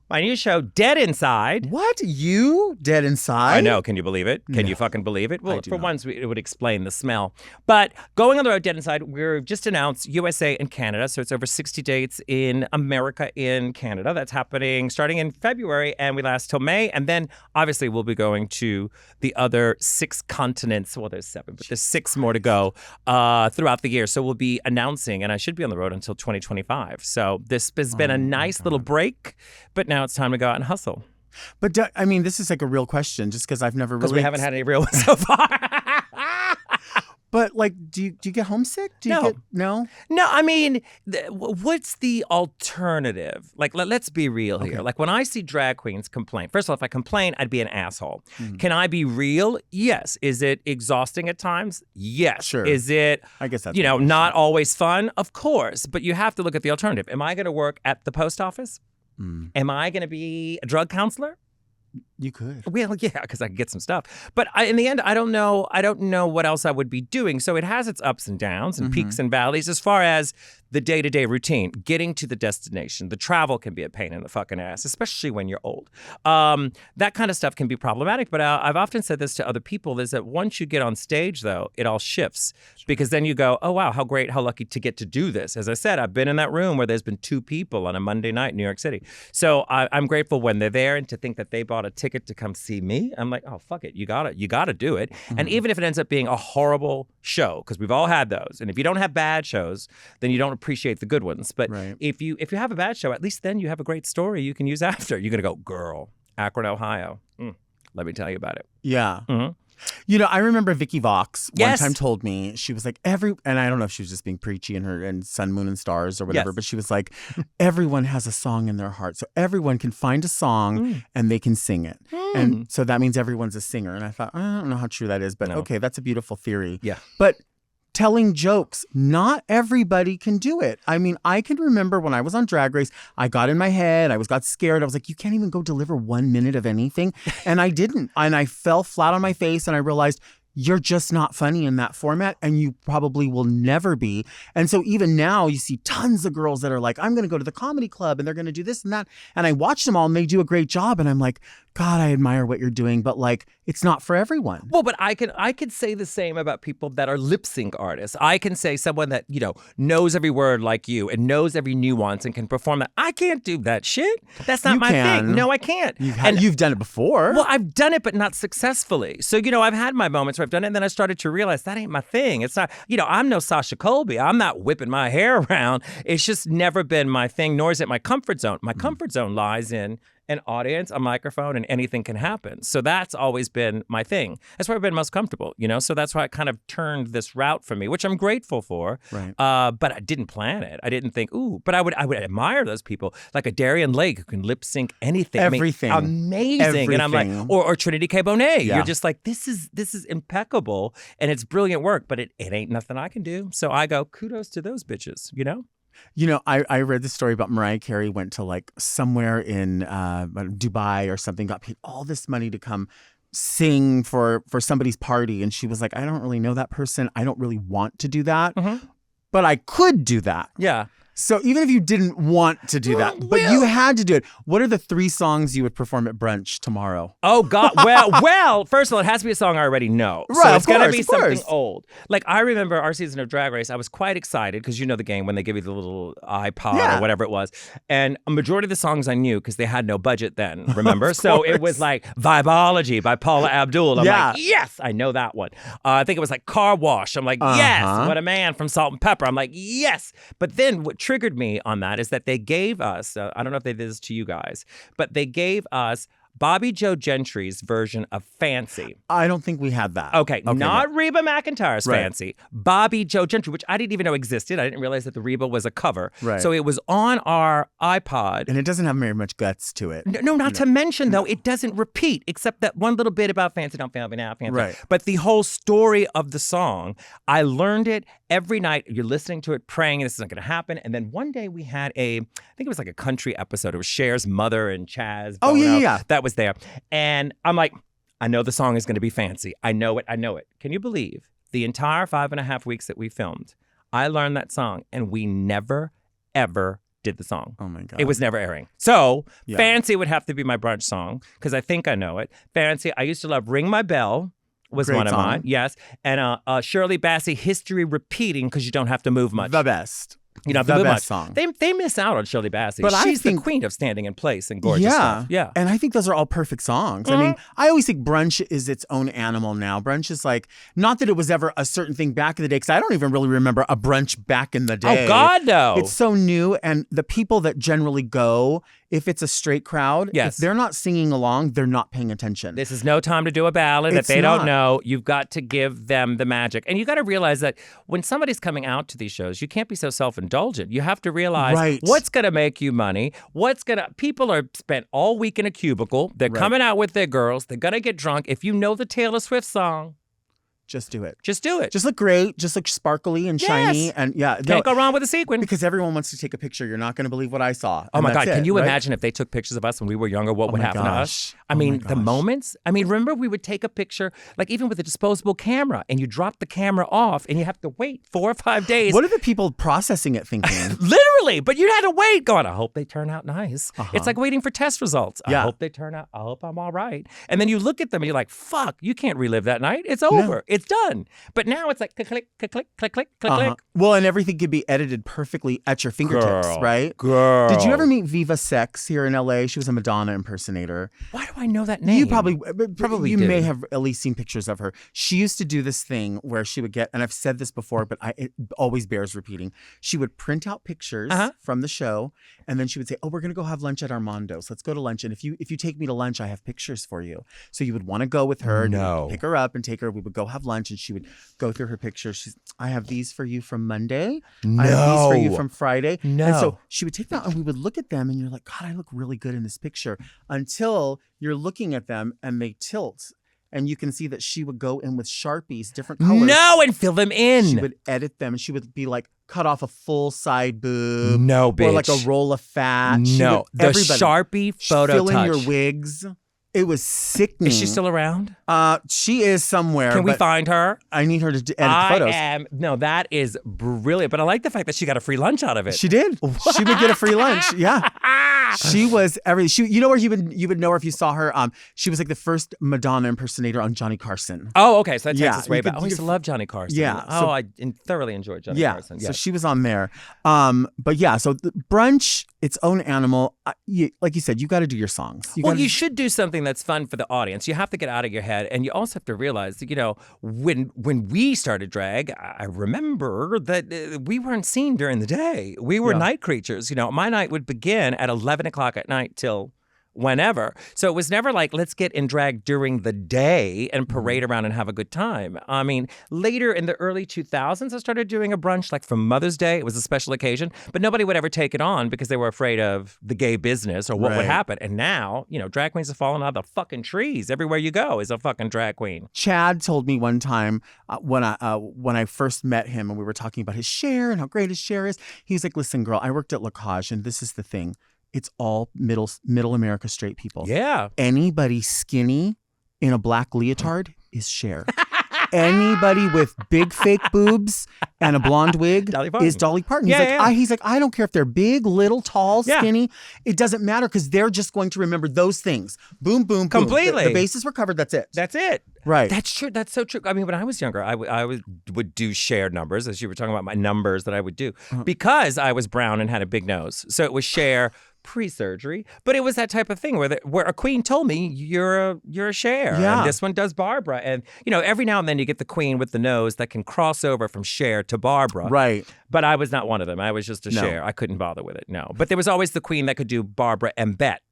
My new show, Dead Inside. What? You dead inside? I know. Can you believe it? Can you fucking believe it? Well, for once, it would explain the smell. But going on the road, Dead Inside, we've just announced USA and Canada. So it's over 60 dates in America, in Canada. That's happening starting in February, and we last till May. And then, obviously, we'll be going to the other 6 continents. Well, there's 7, but there's 6 more to go throughout the year. So we'll be announcing, and I should be on the road until 2025. So this has been a nice little break, but now it's time to go out and hustle. But I mean, this is like a real question, just because I've never really. Because we haven't had any real ones so far. But like, do you get homesick? No. I mean, what's the alternative? Like, let's be real here. Like, when I see drag queens complain, first of all, if I complain, I'd be an asshole. Can I be real? Yes. Is it exhausting at times? Yes. Sure. Is it, I guess that's not always fun? Of course. But you have to look at the alternative. Am I going to work at the post office? Am I going to be a drug counselor? You could. Well, yeah, because I can get some stuff. But in the end, I don't know what else I would be doing. So it has its ups and downs and peaks and valleys as far as the day-to-day routine, getting to the destination. The travel can be a pain in the fucking ass, especially when you're old. That kind of stuff can be problematic. But I've often said this to other people, is that once you get on stage, though, it all shifts. Because then you go, oh, wow, how great, how lucky to get to do this. As I said, I've been in that room where there's been 2 people on a Monday night in New York City. So I'm grateful when they're there, and to think that they bought a ticket to come see me, I'm like, oh, fuck it. You gotta do it. And even if it ends up being a horrible show, because we've all had those. And if you don't have bad shows, then you don't appreciate the good ones. But if you have a bad show, at least then you have a great story you can use after. You're going to go, girl, Akron, Ohio. Let me tell you about it. Yeah. I remember Vicky Vox one time told me, she was like, and I don't know if she was just being preachy and Sun, Moon, and Stars or whatever, but she was like, everyone has a song in their heart. So everyone can find a song and they can sing it. And so that means everyone's a singer. And I thought, I don't know how true that is, but okay, that's a beautiful theory. Yeah. But telling jokes, not everybody can do it. I mean, I can remember when I was on Drag Race, I got in my head, got scared. I was like, you can't even go deliver 1 minute of anything. And I didn't. And I fell flat on my face, and I realized you're just not funny in that format, and you probably will never be. And so even now you see tons of girls that are like, I'm going to go to the comedy club and they're going to do this and that. And I watch them all and they do a great job. And I'm like, God, I admire what you're doing, but like, it's not for everyone. Well, but I could say the same about people that are lip sync artists. I can say someone that, knows every word like you and knows every nuance and can perform that. I can't do that shit. That's not my thing. No, I can't. You've done it before. Well, I've done it, but not successfully. So, I've had my moments where I've done it, and then I started to realize that ain't my thing. It's not, I'm no Sasha Colby. I'm not whipping my hair around. It's just never been my thing, nor is it my comfort zone. My comfort zone lies in an audience, a microphone, and anything can happen. So that's always been my thing. That's where I've been most comfortable, So that's why it kind of turned this route for me, which I'm grateful for. Right. But I didn't plan it. I didn't think, but I would admire those people, like a Darian Lake who can lip sync anything. Everything. Amazing. Everything. And I'm like, or Trinity K. Bonet. Yeah. You're just like, this is impeccable and it's brilliant work, but it ain't nothing I can do. So I go, kudos to those bitches, I read the story about Mariah Carey went to like somewhere in Dubai or something, got paid all this money to come sing for somebody's party. And she was like, I don't really know that person. I don't really want to do that, but I could do that. Yeah. So even if you didn't want to do that, but you had to do it, what are the 3 songs you would perform at brunch tomorrow? Oh, God. Well, first of all, it has to be a song I already know. Right, so it's going to be of something course. old. Like, I remember our season of Drag Race, I was quite excited because you know the game when they give you the little iPod or whatever it was. And a majority of the songs I knew because they had no budget then, remember? So it was like Vibology by Paula Abdul. I'm like, yes, I know that one. I think it was like Car Wash. I'm like, yes, What a Man from Salt and Pepper. I'm like, yes. But then what triggered me on that is that they gave us, I don't know if they did this to you guys, but they gave us Bobby Joe Gentry's version of Fancy. I don't think we had that. Okay, not Reba McEntire's Fancy. Bobby Joe Gentry, which I didn't even know existed. I didn't realize that the Reba was a cover. Right. So it was on our iPod. And it doesn't have very much guts to it. No, not to mention, though, it doesn't repeat, except that one little bit about Fancy, don't fail me now, Fancy. Right. But the whole story of the song, I learned it every night. You're listening to it, praying this isn't going to happen. And then one day we had I think it was like a country episode. It was Cher's mother and Chaz. Oh, yeah. That was there. And I'm like, I know the song is going to be Fancy. I know it. Can you believe the entire 5.5 weeks that we filmed, I learned that song and we never, ever did the song. Oh my God. It was never airing. So Fancy would have to be my brunch song because I think I know it. Fancy, I used to love Ring My Bell. Was Great one of song. mine, yes. And Shirley Bassey, History Repeating because you don't have to move much. The best. You know, the best much. song. They miss out on Shirley Bassey. But She's I think, the queen of standing in place and gorgeous stuff. Yeah. And I think those are all perfect songs. I mean, I always think brunch is its own animal now. Brunch is like, not that it was ever a certain thing back in the day, because I don't even really remember a brunch back in the day. Oh, God, no. It's so new. And the people that generally go, if it's a straight crowd, if they're not singing along, they're not paying attention. This is no time to do a ballad that they don't know. You've got to give them the magic. And you got to realize that when somebody's coming out to these shows, you can't be so self-indulgent. You have to realize what's going to make you money. People are spent all week in a cubicle. They're coming out with their girls. They're going to get drunk. If you know the Taylor Swift song, just do it. Just do it. Just look great. Just look sparkly and shiny. And Can't go wrong with a sequin. Because everyone wants to take a picture. You're not going to believe what I saw. Oh my God. Can you imagine if they took pictures of us when we were younger, what would happen to us? I mean, the moments. I mean, remember we would take a picture, like even with a disposable camera, and you drop the camera off and you have to wait 4 or 5 days. What are the people processing it thinking? Literally. But you had to wait going, I hope they turn out nice. It's like waiting for test results. I hope they turn out, I hope I'm all right. And then you look at them and you're like, fuck, you can't relive that night. It's over. It's done. But now it's like click, click, click, click, click, click, click. Well, and everything could be edited perfectly at your fingertips, right? Girl. Did you ever meet Viva Sex here in LA? She was a Madonna impersonator. Why do I know that name? You probably you did. may have at least seen pictures of her. She used to do this thing where she would get, and I've said this before, but it always bears repeating. She would print out pictures from the show, and then she would say, "Oh, we're gonna go have lunch at Armando's. Let's go to lunch. And if you take me to lunch, I have pictures for you." So you would want to go with her, pick her up, and take her. We would go have lunch, and she would go through her pictures. I have these for you from Monday. No. I have these for you from Friday. No. And so she would take that and we would look at them and you're like, God, I look really good in this picture, until you're looking at them and they tilt. And you can see that she would go in with Sharpies, different colors. No, and fill them in. She would edit them and she would be like, cut off a full side boob. No, bitch. Or like a roll of fat. No, the Sharpie photo fill touch. in your wigs. It was sickening. Is she still around? She is somewhere. Can we but find her? I need her to edit the photos. No, that is brilliant. But I like the fact that she got a free lunch out of it. She did. She would get a free lunch. Yeah. She was everything. You know where you would know her if you saw her. She was like the first Madonna impersonator on Johnny Carson. Oh, okay. So that takes Yeah, us way you back. could- I used to love Johnny Carson. Yeah, Oh, so- I thoroughly enjoyed Johnny Yeah. Carson. So Yes. she was on there. But yeah, so the brunch, its own animal. Like you said, you got to do your songs. You should do something that's fun for the audience. You have to get out of your head, and you also have to realize that, when we started drag, I remember that we weren't seen during the day. We were night creatures. My night would begin at 11 o'clock at night till whenever. So it was never like, let's get in drag during the day and parade around and have a good time. I mean, later in the early 2000s, I started doing a brunch like for Mother's Day. It was a special occasion, but nobody would ever take it on because they were afraid of the gay business or what would Right. happen. And now, drag queens are falling out of the fucking trees. Everywhere you go is a fucking drag queen. Chad told me one time when I first met him and we were talking about his share and how great his share is. He was like, "Listen, girl, I worked at Lacage, and this is the thing. It's all middle America straight people. Yeah. Anybody skinny in a black leotard is Cher. Anybody with big fake boobs and a blonde wig Dolly Parton. is Dolly Parton." Yeah, He's like, I don't care if they're big, little, tall, Yeah. skinny. It doesn't matter because they're just going to remember those things. Boom, boom, boom. Completely. The bases were covered. That's it. That's it. Right. That's true. That's so true. I mean, when I was younger, I would do shared numbers, as you were talking about my numbers that I would do, because I was brown and had a big nose. So it was share pre-surgery, but it was that type of thing where a queen told me you're a share, Yeah. and this one does Barbara, and every now and then you get the queen with the nose that can cross over from Cher to Barbara. Right. But I was not one of them. I was just a No. Cher. I couldn't bother with it. No. But there was always the queen that could do Barbara and Bet.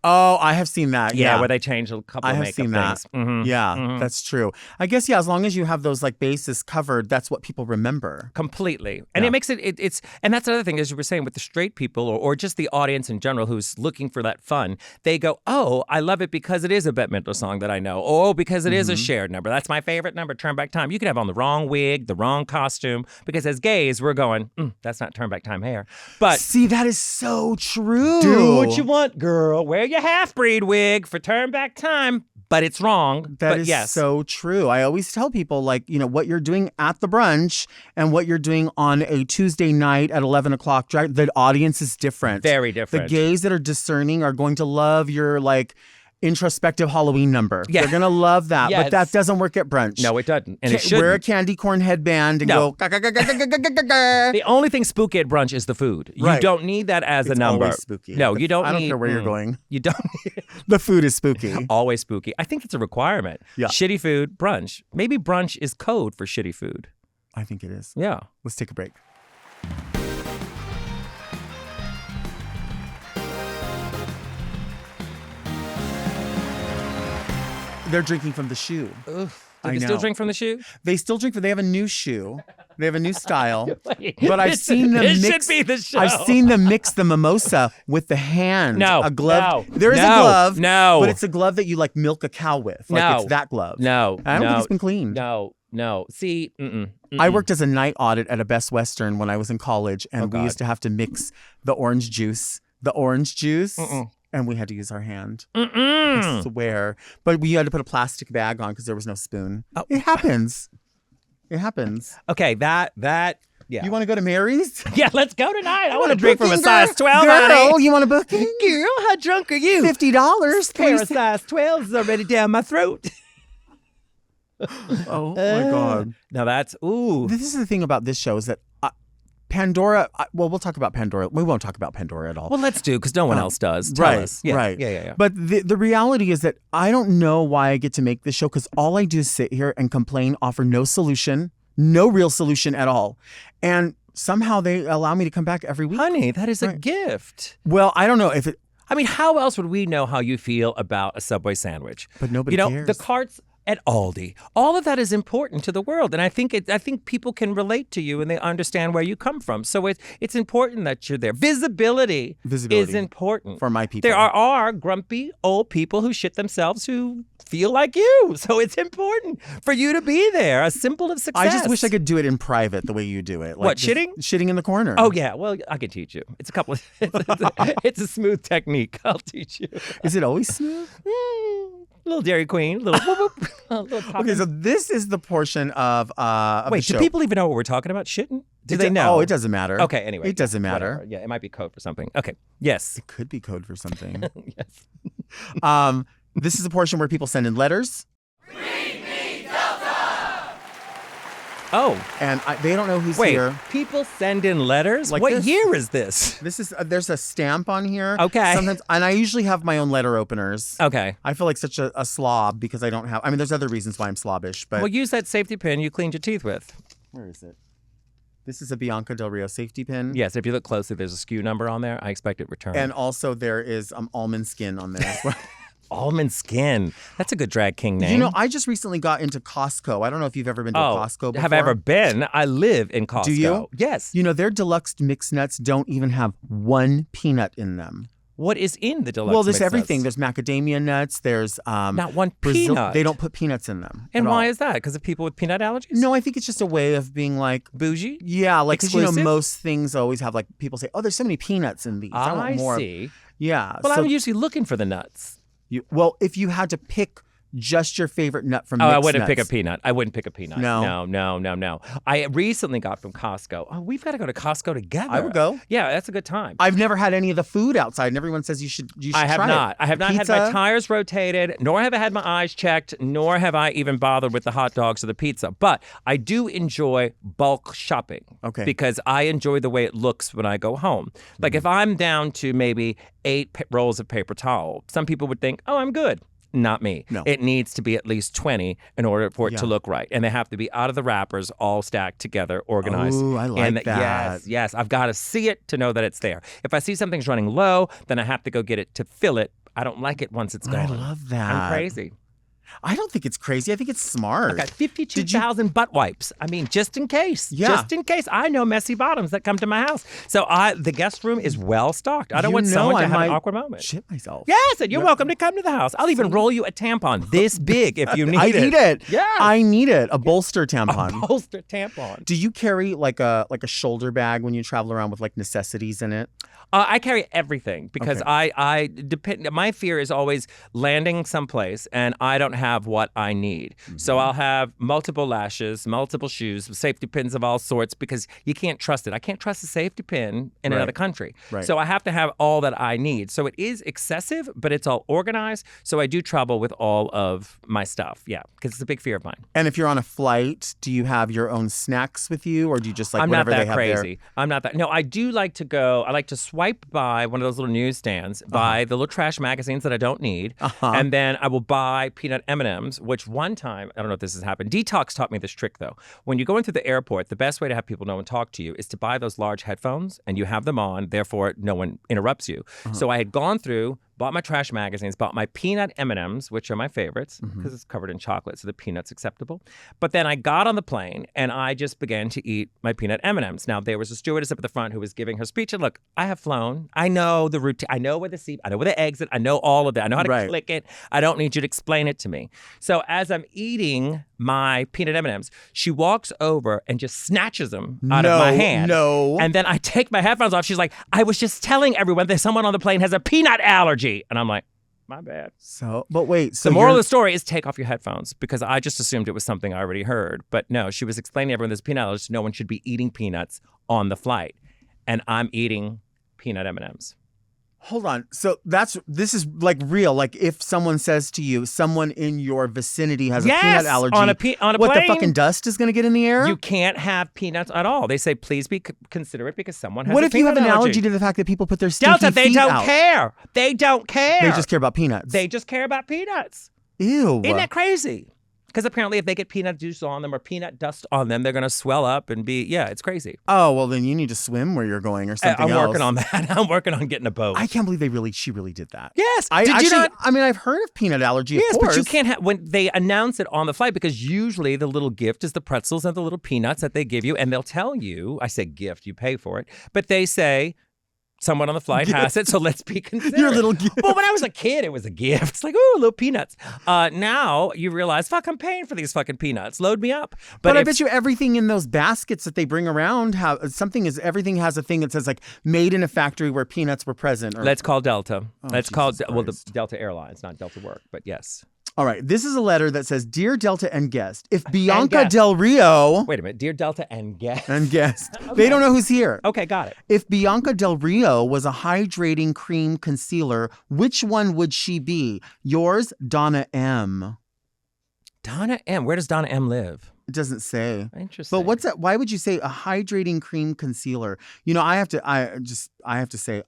Oh, I have seen that. Yeah. Where they changed a couple I of have makeup seen that. things. Mhm. Yeah, Mhm. that's true. I guess, as long as you have those like bases covered, that's what people remember. Completely. And Yeah. it makes it's and that's another thing, as you were saying, with the straight people or just the audience in general who's looking for that fun, they go, oh, I love it because it is a Bette Midler song that I know. Oh, because it is a shared number. That's my favorite number, Turn Back Time. You could have on the wrong wig, the wrong costume, because as gays, we're going, that's not Turn Back Time hair. But See, that is so true. do what you want, girl. Wear your half-breed wig for Turn Back Time. But it's wrong. That but is yes. so true. I always tell people, like, what you're doing at the brunch and what you're doing on a Tuesday night at 11 o'clock, the audience is different. Very The different. gays that are discerning are going to love your, like, introspective Halloween number. Yeah. They're going to love that. Yes. But that doesn't work at brunch. No, it doesn't. And it Wear a shouldn't. candy corn headband and No. go. The only thing spooky at brunch is the food. You Right. don't need that as It's a number. always spooky. No, you don't I don't need- care where you're going. You don't need The food is spooky. always spooky. I think it's a requirement. Yeah. Shitty food, brunch. Maybe brunch is code for shitty food. I think it is. Yeah. Let's take a break. They're drinking from the shoe. Do I they know. still drink from the shoe? They still drink, but they have a new shoe. They have a new style. Wait, But I've seen them this mix. should be the show. I've seen them mix the mimosa with the hand. No, a glove. no, There is a no, glove. no. but it's a glove that you like milk a cow with. Like No. it's that glove. No. I don't no, think it's been cleaned. No. See, I worked as a night audit at a Best Western when I was in college, and we God. used to have to mix the orange juice, and we had to use our hand. I swear. But we had to put a plastic bag on because there was no spoon. Oh. It happens. It happens. Okay, that, yeah. You want to go to Mary's? Yeah, let's go tonight. I want to a drink from a booking, size 12, girl, honey. you want a booking? Girl, how drunk are you? $50. Pair of please. size 12s is already down my throat. Oh my God. Now that's, ooh. This is the thing about this show is that Pandora, we'll talk about Pandora. We won't talk about Pandora at all. Well, let's do, because no one else does. Tell Right, us. Yeah, right. Yeah. But the reality is that I don't know why I get to make this show because all I do is sit here and complain, offer no solution, no real solution at all. And somehow they allow me to come back every week. Honey, that is a Right. gift. Well, I don't know if it, I mean, how else would we know how you feel about a Subway sandwich? but nobody cares. The carts, at Aldi. All of that is important to the world, and I think people can relate to you and they understand where you come from. So it's important that you're there. Visibility is important for my people. There are grumpy old people who shit themselves who feel like you, so it's important for you to be there. A symbol of success. I just wish I could do it in private the way you do it. What, shitting? Shitting in the corner. Oh yeah, well I can teach you. It's a couple of it's a smooth technique. I'll teach you. Is it always smooth? Little Dairy Queen, little whoop, whoop, little popping. Okay, so this is the portion of Wait, the show. do people even know what we're talking about? Shitting? Do they know? Oh, it doesn't matter. Okay, anyway. It doesn't matter. Whatever. Yeah, it might be code for something. Okay. Yes. It could be code for something. Yes. This is the portion where people send in letters. Oh. And they don't know who's Wait, here. people send in letters? Like what this? year is this? This is there's a stamp on here. Okay. Sometimes, and I usually have my own letter openers. Okay. I feel like such a slob because I don't have. I mean, there's other reasons why I'm slobbish, but Well, use that safety pin you cleaned your teeth with. where is it? This is a Bianca Del Rio safety pin. Yes, if you look closely, there's a SKU number on there. I expect it returned. And also there is almond skin on there as well. Almond Skin. That's a good drag king name. You know, I just recently got into Costco. I don't know if you've ever been to a Costco before. Have I ever been? I live in Costco. Do you? Yes. You know, their deluxe mixed nuts don't even have one peanut in them. What is in the deluxe? Well, there's mixed everything. nuts? There's macadamia nuts. There's Not one Brazil. peanut. They don't put peanuts in them. And at why all. is that? Because of people with peanut allergies? No, I think it's just a way of being like Bougie? yeah, like 'cause, you know, Exclusive? most things always have like people say, oh, there's so many peanuts in these. I want more. see. Yeah. Well, so I'm usually looking for the nuts. well, if you had to pick just your favorite nut from Oh, I mixed wouldn't nuts. pick a peanut. I wouldn't pick a peanut. No. No. I recently got from Costco. Oh, we've got to go to Costco together. I would go. Yeah, that's a good time. I've never had any of the food outside, and everyone says you should I have try not. it. I have not had my tires rotated, nor have I had my eyes checked, nor have I even bothered with the hot dogs or the pizza. But I do enjoy bulk shopping. Okay. Because I enjoy the way it looks when I go home. Like if I'm down to maybe 8 rolls of paper towel, some people would think, oh, I'm good. Not me. No. It needs to be at least 20 in order for it to look right. And they have to be out of the wrappers, all stacked together, organized. Ooh, I like that. Yes. I've got to see it to know that it's there. If I see something's running low, then I have to go get it to fill it. I don't like it once it's gone. I love that. I'm crazy. I don't think it's crazy. I think it's smart. I got 52,000 butt wipes. I mean, just in case. Yeah. Just in case. I know messy bottoms that come to my house. So the guest room is well stocked. I don't want someone to have an awkward moment. Shit myself. Yes, and you're welcome to come to the house. I'll even roll you a tampon this big if you need I it. need it. Yeah. I need it. A bolster tampon. A bolster tampon. Do you carry like a shoulder bag when you travel around with like necessities in it? I carry everything because Okay. I depend. My fear is always landing someplace and I don't have what I need. Mm-hmm. So I'll have multiple lashes, multiple shoes, safety pins of all sorts because you can't trust it. I can't trust a safety pin in Right. another country. Right. So I have to have all that I need. So it is excessive, but it's all organized. So I do travel with all of my stuff. Yeah, because it's a big fear of mine. And if you're on a flight, do you have your own snacks with you, or do you just like I'm not whatever that they have there? crazy. I'm not that. No, I do like to go. I like to swipe by one of those little newsstands, buy the little trash magazines that I don't need, and then I will buy peanut M&Ms. Which one time, I don't know if this has happened. Detox taught me this trick though. When you go into the airport, the best way to have people know and talk to you is to buy those large headphones, and you have them on. Therefore, no one interrupts you. So I had gone through. Bought my trash magazines, bought my peanut M&Ms, which are my favorites because it's covered in chocolate, so the peanut's acceptable. But then I got on the plane and I just began to eat my peanut M&Ms. Now, there was a stewardess up at the front who was giving her speech. And look, I have flown. I know the routine. I know where the seat, I know where the exit. I know all of that. I know how to Right. click it. I don't need you to explain it to me. So as I'm eating my peanut M&Ms, she walks over and just snatches them out of my hand. No. And then I take my headphones off. She's like, I was just telling everyone that someone on the plane has a peanut allergy. And I'm like, my bad. So, but wait. So The moral of you're- the story is take off your headphones because I just assumed it was something I already heard. But no, she was explaining to everyone there's peanut allergy. No one should be eating peanuts on the flight. And I'm eating peanut M&Ms. Hold on. So this is like real. Like if someone says to you, someone in your vicinity has a peanut allergy, on a what plane. the fucking dust is going to get in the air? You can't have peanuts at all. They say, please be considerate because someone has What a if you have peanut an allergy to the fact that people put their stinky Delta, they feet don't out? care. They don't care. They just care about peanuts. They just care about peanuts. Ew. Isn't that crazy? Because apparently if they get peanut juice on them or peanut dust on them, they're going to swell up and be, it's crazy. Oh, well, then you need to swim where you're going or something I'm else. working on that. I'm working on getting a boat. I can't believe she really did that. Yes. Did you not? I mean, I've heard of peanut allergy, yes, of course. but you can't have, when they announce it on the flight, because usually the little gift is the pretzels and the little peanuts that they give you. And they'll tell you, I say gift, you pay for it. But they say, someone on the flight has it, so let's be considerate. Your little gift. Well, when I was a kid, it was a gift. It's like, ooh, little peanuts. Now you realize, fuck, I'm paying for these fucking peanuts. Load me up. But I bet you everything in those baskets that they bring around everything has a thing that says like made in a factory where peanuts were present. Let's call Delta. Let's call Christ. the Delta Airlines, not Delta Work, but yes. All right. This is a letter that says, Dear Delta and guest, if Bianca Del Rio... Wait a minute. Dear Delta and guest. And guest. Okay. They don't know who's here. Okay, got it. If Bianca Del Rio was a hydrating cream concealer, which one would she be? Yours, Donna M. Donna M. Where does Donna M live? It doesn't say. Interesting. But what's that? Why would you say a hydrating cream concealer? You know, I have to say,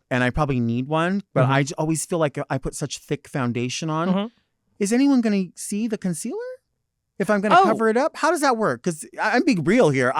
and I probably need one, but I always feel like I put such thick foundation on. Mm-hmm. Is anyone going to see the concealer if I'm going to cover it up? How does that work? Because I'm being real here.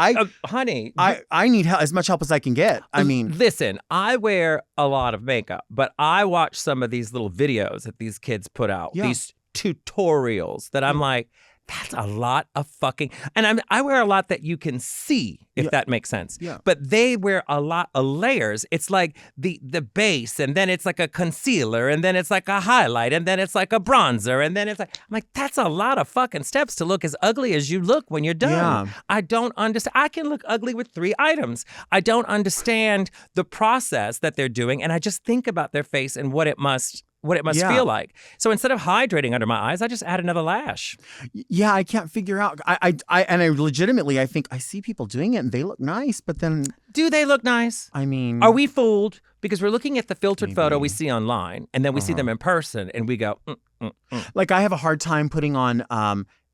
Honey, I need as much help as I can get. I mean, listen, I wear a lot of makeup, but I watch some of these little videos that these kids put out, these tutorials that I'm like, that's a lot of fucking, and I wear a lot that you can see, if that makes sense. Yeah. But they wear a lot of layers. It's like the base, and then it's like a concealer, and then it's like a highlight, and then it's like a bronzer, and then it's like, I'm like, that's a lot of fucking steps to look as ugly as you look when you're done. Yeah. I don't understand. I can look ugly with 3 items. I don't understand the process that they're doing, and I just think about their face and what it must feel like. So instead of hydrating under my eyes, I just add another lash. Yeah, I can't figure out. I legitimately, I think I see people doing it and they look nice, but then... Do they look nice? I mean... Are we fooled? Because we're looking at the filtered photo we see online, and then we see them in person, and we go, Like, I have a hard time putting on...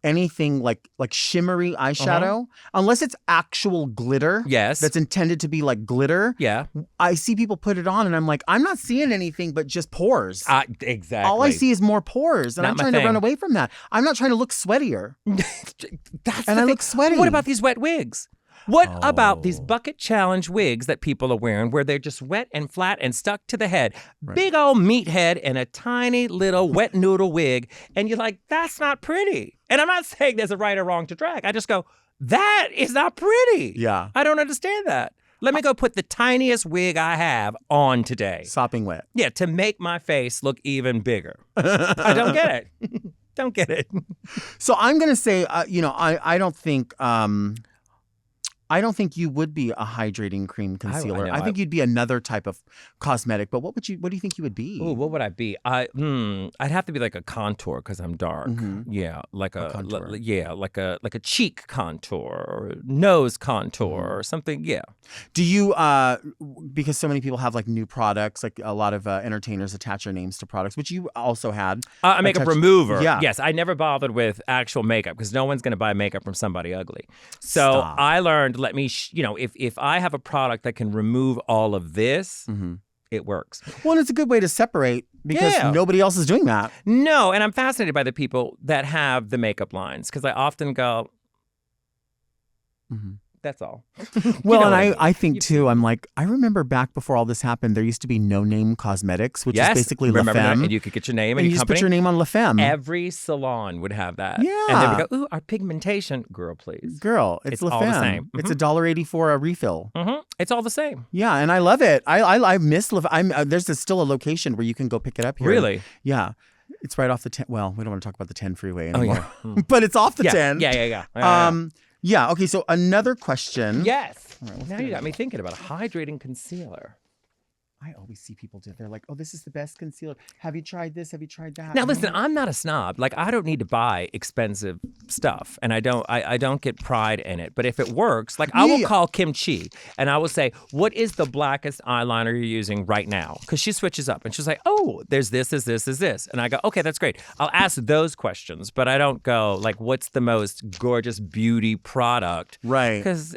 anything like shimmery eyeshadow, unless it's actual glitter. Yes. That's intended to be like glitter. Yeah. I see people put it on and I'm like, I'm not seeing anything but just pores. Exactly. All I see is more pores, and Not I'm my trying thing. to run away from that. I'm not trying to look sweatier. I look sweaty. What about these wet wigs? What about these bucket challenge wigs that people are wearing where they're just wet and flat and stuck to the head? Right. Big old meathead and a tiny little wet noodle wig. And you're like, that's not pretty. And I'm not saying there's a right or wrong to drag. I just go, that is not pretty. Yeah. I don't understand that. Let me go put the tiniest wig I have on today. Sopping wet. Yeah, to make my face look even bigger. I don't get it. Don't get it. So I'm going to say, I don't think you would be a hydrating cream concealer. I think you'd be another type of cosmetic. But what do you think you would be? Oh, what would I be? I'd have to be like a contour because I'm dark. Mm-hmm. Yeah, like a contour. Like a cheek contour or nose contour or something. Yeah. Do you because so many people have like new products, like a lot of entertainers attach their names to products, which you also had. A makeup remover. Yeah. Yes, I never bothered with actual makeup because no one's going to buy makeup from somebody ugly. So I learned. Let me, if I have a product that can remove all of this, it works. Well, and it's a good way to separate because nobody else is doing that. No, and I'm fascinated by the people that have the makeup lines because I often go, that's all. Well, and I think too, I'm like, I remember back before all this happened, there used to be No Name Cosmetics, which is basically La Femme. And you could get your name and you just put your name on La Femme. Every salon would have that. Yeah. And they would go, ooh, our pigmentation. Girl, please. Girl, it's La all Femme. The same. It's $1.84 a refill. It's all the same. Yeah, and I love it. I miss La Femme. There's still a location where you can go pick it up here. Really? Yeah. It's right off the 10. Well, we don't want to talk about the 10 freeway anymore. Oh, yeah. But it's off the 10. Yeah. Yeah, okay, so another question. Yes. Right, now you got me thinking about a hydrating concealer. I always see people do. They're like, "Oh, this is the best concealer. Have you tried this? Have you tried that?" Now, listen, I'm not a snob. Like, I don't need to buy expensive stuff, and I don't get pride in it. But if it works, like, I will call Kim Chi, and I will say, "What is the blackest eyeliner you're using right now?" Because she switches up, and she's like, "Oh, there's this, and I go, "Okay, that's great." I'll ask those questions, but I don't go like, "What's the most gorgeous beauty product?" Right. Because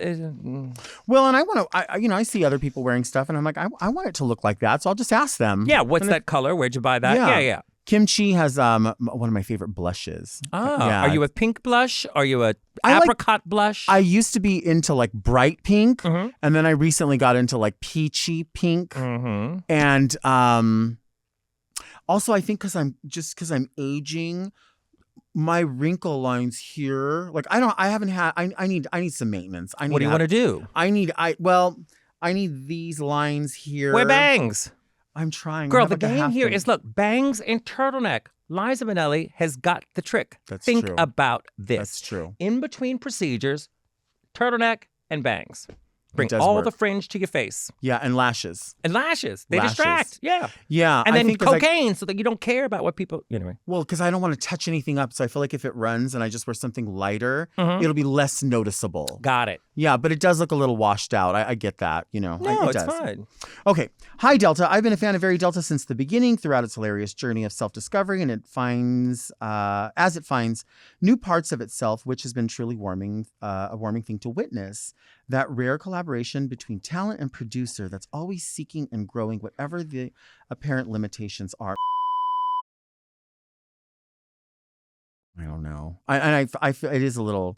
well, and I see other people wearing stuff, and I'm like, I want it to look like that, so I'll just ask them. Yeah, what's that color? Where'd you buy that? Yeah. Kimchi has one of my favorite blushes. Are you a pink blush? Are you a I like- apricot blush? I used to be into like bright pink, Mm-hmm. and then I recently got into like peachy pink, Mm-hmm. and also I think because I'm aging, my wrinkle lines here, like I haven't had. I need some maintenance. What do you want to do? I need these lines here. Wear bangs. I'm trying. Girl, I have the like a game half here thing. is, look, bangs and turtleneck. Liza Minnelli has got the trick. That's Think true. about this. That's true. In between procedures, turtleneck and bangs. Bring does all work. the fringe to your face. Yeah, and lashes. And lashes. They Lashes. distract. Yeah. Yeah, And I then think 'cause cocaine so that you don't care about what people, anyway. well, because I don't want to touch anything up, so I feel like if it runs and I just wear something lighter, Mhm. it'll be less noticeable. Got it. Yeah, but it does look a little washed out. I get that, No, it it's does. fine. Okay. Hi, Delta. I've been a fan of Very Delta since the beginning, throughout its hilarious journey of self-discovery, and it finds new parts of itself, which has been truly a warming thing to witness. That rare collaboration between talent and producer that's always seeking and growing, whatever the apparent limitations are. I don't know. I feel it is a little.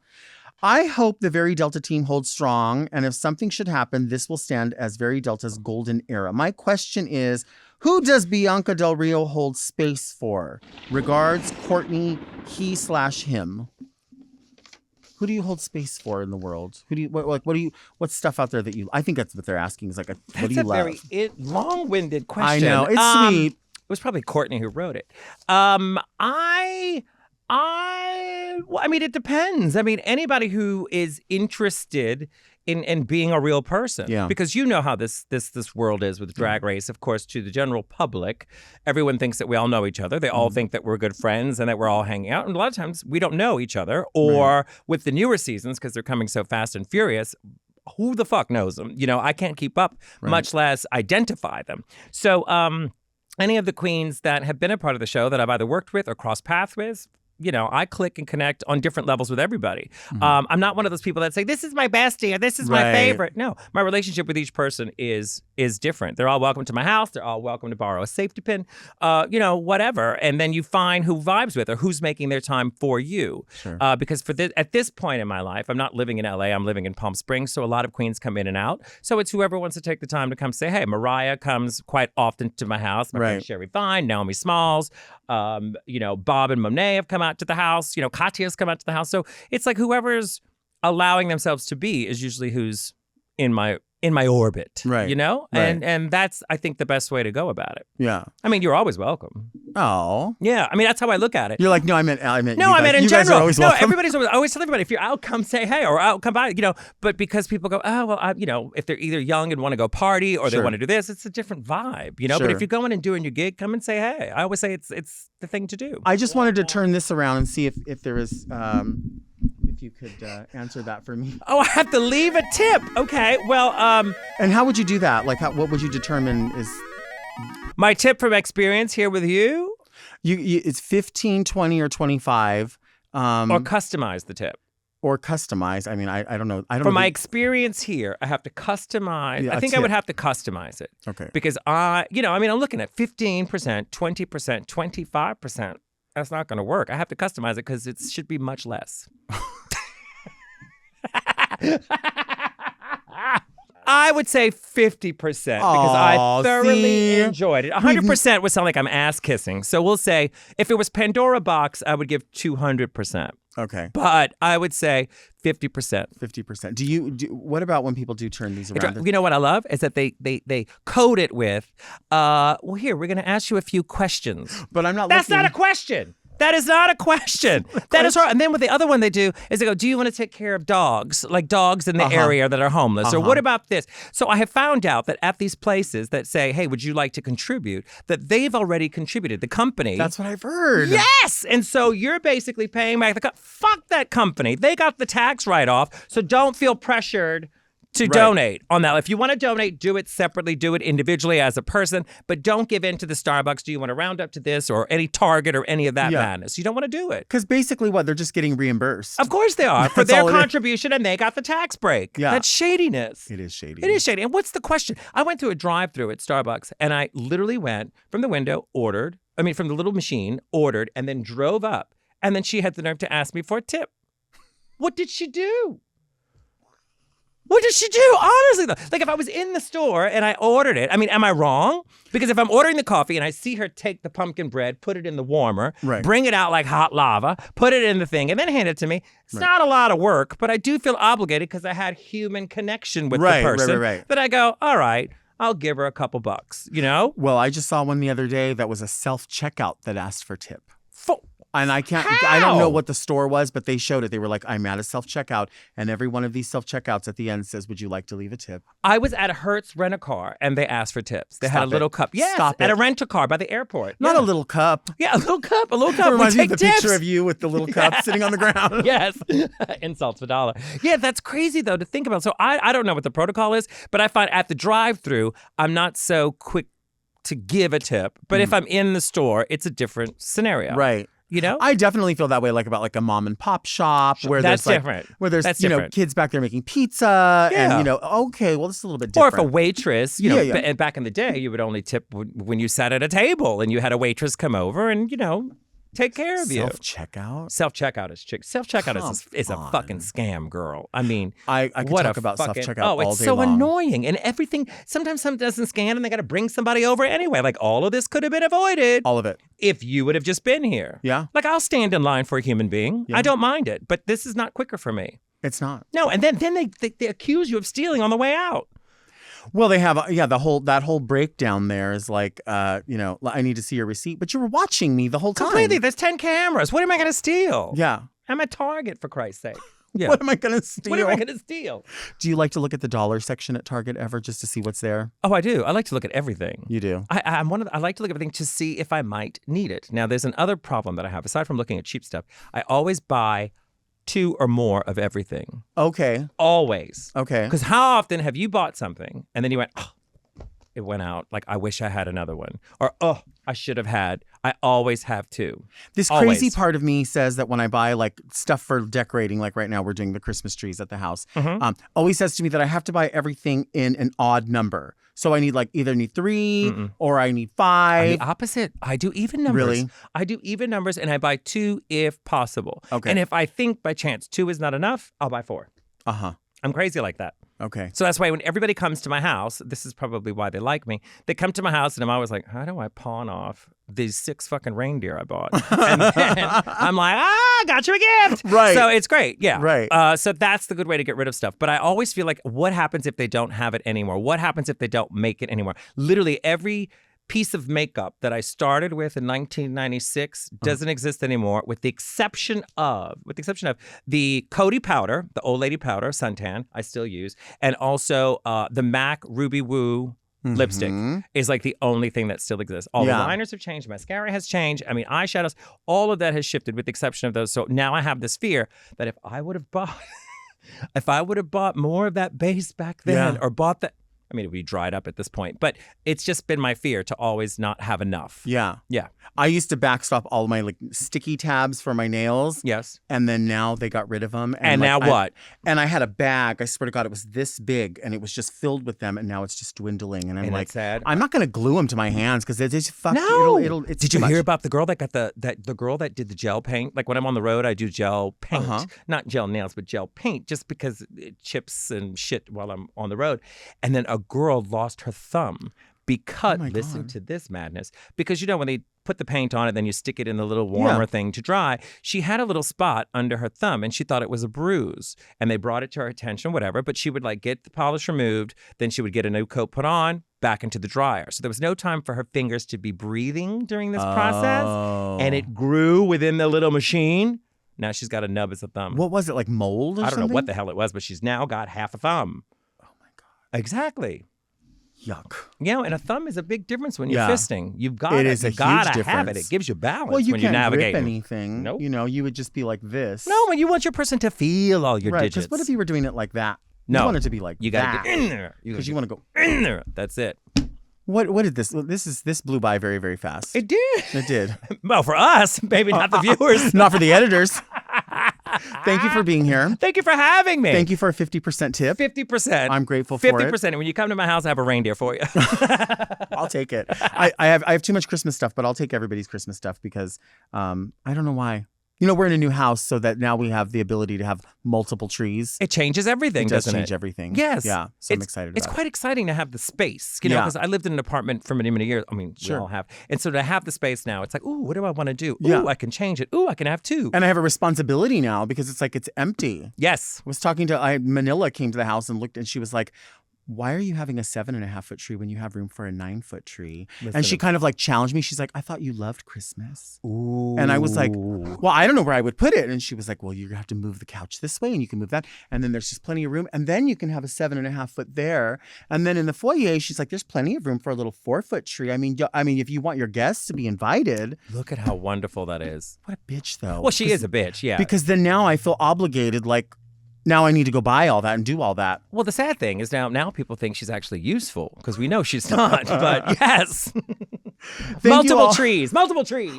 I hope the Very Delta team holds strong, and if something should happen, this will stand as Very Delta's golden era. My question is, who does Bianca Del Rio hold space for? Regards, Courtney, he/him. Who do you hold space for in the world? Who do you what's stuff out there that you? I think that's what they're asking. Is like, what do you love? That's a very long-winded question. I know, it's sweet. It was probably Courtney who wrote it. I mean, it depends. I mean, anybody who is interested in being a real person. Yeah. Because you know how this world is with Drag Race. Of course, to the general public, everyone thinks that we all know each other. They all think that we're good friends and that we're all hanging out. And a lot of times we don't know each other. Or with the newer seasons, because they're coming so fast and furious, who the fuck knows them? I can't keep up, much less identify them. So any of the queens that have been a part of the show that I've either worked with or crossed paths with, I click and connect on different levels with everybody. I'm not one of those people that say, this is my bestie or this is my favorite. No, my relationship with each person is different. They're all welcome to my house. They're all welcome to borrow a safety pin, whatever. And then you find who vibes with or who's making their time for you. Sure. Because at this point in my life, I'm not living in LA. I'm living in Palm Springs. So a lot of queens come in and out. So it's whoever wants to take the time to come say, hey, Mariah comes quite often to my house. My friend Sherry Vine, Naomi Smalls, Bob and Monet have come out to the house. Katya's come out to the house. So it's like whoever's allowing themselves to be is usually who's in my orbit. Right. And that's, I think, the best way to go about it. Yeah. I mean, you're always welcome. Oh. Yeah. I mean, that's how I look at it. You're like, no, I meant no, I meant in you general. guys are always welcome. Everybody's always. I always tell everybody, if you're out, come say hey, or out, come by. But because people go, oh well, if they're either young and want to go party or they want to do this, it's a different vibe. But if you're going and doing your gig, come and say hey. I always say it's the thing to do. I just wanted to turn this around and see if there is. If you could answer that for me. Oh, I have to leave a tip. Okay, well, and how would you do that? Like, what would you determine is my tip from experience here with you? It's 15, 20, or 25. Or customize the tip. Or customize. I mean, I don't know. I don't. From my experience here, I have to customize. I think I would have to customize it. Okay. Because I'm looking at 15%, 20%, 25%. That's not going to work. I have to customize it because it should be much less. I would say 50% because I thoroughly enjoyed it. 100% would sound like I'm ass kissing. So we'll say if it was Pandora Box, I would give 200%. Okay. But I would say 50%. 50%. What about when people do turn these around? You know what I love is that they code it with, well, here, we're going to ask you a few questions. But I'm not That's not a question. That is not a question. That is hard. And then what the other one they do is they go, do you want to take care of dogs? Like dogs in the area that are homeless? Or what about this? So I have found out that at these places that say, hey, would you like to contribute? That they've already contributed. The company. That's what I've heard. Yes. And so you're basically paying back fuck that company. They got the tax write-off. So don't feel pressured to donate on that. If you want to donate, do it separately, do it individually as a person, but don't give in to the Starbucks. Do you want to round up to this or any Target or any of that madness? You don't want to do it. Because basically they're just getting reimbursed. Of course they are for their contribution and they got the tax break. Yeah. That's shadiness. It is shady. It is shady. And what's the question? I went through a drive-through at Starbucks and I literally went from the window, from the little machine, ordered, and then drove up. And then she had the nerve to ask me for a tip. What did she do? What did she do? Honestly, though. Like, if I was in the store and I ordered it, I mean, am I wrong? Because if I'm ordering the coffee and I see her take the pumpkin bread, put it in the warmer, bring it out like hot lava, put it in the thing, and then hand it to me, it's not a lot of work, but I do feel obligated because I had human connection with the person that I go, all right, I'll give her a couple bucks, you know? Well, I just saw one the other day that was a self-checkout that asked for tip. And I don't know what the store was, but they showed it. They were like, I'm at a self-checkout. And every one of these self-checkouts at the end says, would you like to leave a tip? I was at a Hertz rent-a-car and they asked for tips. They had a little cup. Yes, at a rent-a-car by the airport. Not a little cup. Yeah, a little cup. It reminds me of the picture of you with the little cup sitting on the ground. Yes. Insults a dollar. Yeah, that's crazy, though, to think about. So I don't know what the protocol is, but I find at the drive-thru, I'm not so quick to give a tip. But if I'm in the store, it's a different scenario. Right. You know? I definitely feel that way, like about like a mom and pop shop where that's there's different. Where there's kids back there making pizza and okay, well this is a little bit different. Or if a waitress, and back in the day you would only tip when you sat at a table and you had a waitress come over and take care of you. Self-checkout? Self-checkout is a fucking scam, girl. I mean, I could talk about self-checkout all day long. Oh, it's so annoying. And everything, sometimes someone doesn't scan and they got to bring somebody over anyway. Like, all of this could have been avoided. All of it. If you would have just been here. Yeah. Like, I'll stand in line for a human being. Yeah. I don't mind it. But this is not quicker for me. It's not. No, and then they accuse you of stealing on the way out. Well, they have that whole breakdown there is like, I need to see your receipt, but you were watching me the whole time. Completely. There's 10 cameras. What am I going to steal? Yeah. I'm at Target, for Christ's sake. Yeah. What am I going to steal? What am I going to steal? Do you like to look at the dollar section at Target ever just to see what's there? Oh, I do. I like to look at everything. You do? I like to look at everything to see if I might need it. Now, there's another problem that I have. Aside from looking at cheap stuff, I always buy 2 or more of everything. Okay. Always. Okay. Because how often have you bought something and then you went, oh, it went out. Like, I wish I had another one. Or, oh, I should have had. I always have 2. This crazy part of me says that when I buy like stuff for decorating, like right now we're doing the Christmas trees at the house, always says to me that I have to buy everything in an odd number. So I need either 3 or I need 5. I'm the opposite. I do even numbers. Really? I do even numbers and I buy 2 if possible. Okay. And if I think by chance 2 is not enough, I'll buy 4. Uh-huh. I'm crazy like that. Okay. So that's why when everybody comes to my house, this is probably why they like me. They come to my house and I'm always like, how do I pawn off these 6 fucking reindeer I bought? And then I'm like, got you a gift. Right. So it's great. Yeah. Right. So that's the good way to get rid of stuff. But I always feel like, what happens if they don't have it anymore? What happens if they don't make it anymore? Literally every piece of makeup that I started with in 1996 doesn't exist anymore, with the exception of the Coty powder, the old lady powder, suntan, I still use, and also the MAC Ruby Woo lipstick is like the only thing that still exists. All the liners have changed, mascara has changed. I mean, eyeshadows, all of that has shifted with the exception of those. So now I have this fear that if I would have bought more of that base back then, or bought that. I mean, it would be dried up at this point, but it's just been my fear to always not have enough. Yeah. Yeah. I used to backstop all my sticky tabs for my nails. Yes. And then now they got rid of them. And now what? And I had a bag, I swear to God, it was this big and it was just filled with them and now it's just dwindling. And I'm like, sad. I'm not going to glue them to my hands because it's just fucking, it's Did you hear about the girl that got the girl that did the gel paint? Like when I'm on the road, I do gel paint, not gel nails, but gel paint, just because it chips and shit while I'm on the road. And then a girl lost her thumb because, listen to this madness, because when they put the paint on it, then you stick it in the little warmer thing to dry. She had a little spot under her thumb and she thought it was a bruise. And they brought it to her attention, whatever, but she would get the polish removed, then she would get a new coat put on, back into the dryer. So there was no time for her fingers to be breathing during this process. And it grew within the little machine. Now she's got a nub as a thumb. What was it, like mold or something? I don't know what the hell it was, but she's now got half a thumb. Oh my God. Exactly. Yuck. Yeah, and a thumb is a big difference when you're fisting. You've got it. Is you a gotta huge have difference. it. It gives you balance well, you when you're can't navigating. Grip anything. Nope. You would just be like this. No, when you want your person to feel all your digits. Because what if you were doing it like that? No. You want it to be like You got to that. get in there. Because you want to go in there. That's it. What did this blew by very, very fast. It did. It did. Well, for us, maybe not the viewers. Not for the editors. Thank you for being here. Thank you for having me. Thank you for a 50% tip. 50%. I'm grateful for 50%. And when you come to my house, I have a reindeer for you. I'll take it. I have too much Christmas stuff, but I'll take everybody's Christmas stuff because I don't know why. You know, we're in a new house so that now we have the ability to have multiple trees. It changes everything, It does doesn't change it? everything. Yes. Yeah. So I'm excited about It's it. quite exciting to have the space, you know, Yeah. because I lived in an apartment for many, many years. I mean, Sure. we all have. And so to have the space now, it's like, ooh, what do I want to do? Ooh, Yeah. I can change it. Ooh, I can have two. And I have a responsibility now because it's like it's empty. Yes. I was talking to Manila came to the house and looked and she was like, why are you having a 7.5-foot tree when you have room for a 9-foot tree? And she kind of like challenged me. She's like, I thought you loved Christmas. Ooh. And I was like, well, I don't know where I would put it. And she was like, well, you have to move the couch this way and you can move that. And then there's just plenty of room. And then you can have a 7.5-foot there. And then in the foyer, she's like, there's plenty of room for a little 4-foot tree. I mean, if you want your guests to be invited. Look at how wonderful that is. What a bitch, though. Well, she is a bitch, yeah. Because then now I feel obligated, like, now I need to go buy all that and do all that. Well, the sad thing is now people think she's actually useful because we know she's not. But yes, multiple trees. Well,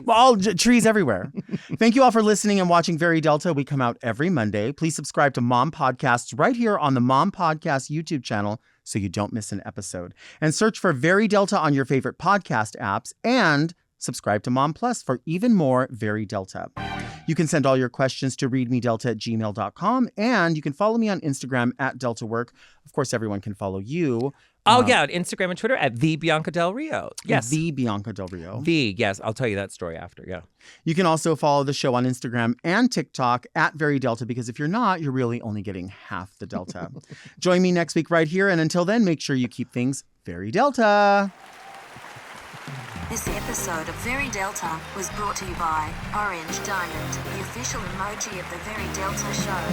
all trees everywhere. Thank you all for listening and watching Very Delta. We come out every Monday. Please subscribe to Mom Podcasts right here on the Mom Podcast YouTube channel so you don't miss an episode. And search for Very Delta on your favorite podcast apps and subscribe to Mom Plus for even more Very Delta. You can send all your questions to readmedelta@gmail.com, and you can follow me on Instagram @DeltaWork. Of course, everyone can follow you. Yeah, on Instagram and Twitter at the Bianca Del Rio. Yes. The Bianca Del Rio. Yes. I'll tell you that story after, yeah. You can also follow the show on Instagram and TikTok @Very Delta, because if you're not, you're really only getting half the Delta. Join me next week right here, and until then, make sure you keep things Very Delta. This episode of Very Delta was brought to you by Orange Diamond, the official emoji of the Very Delta show.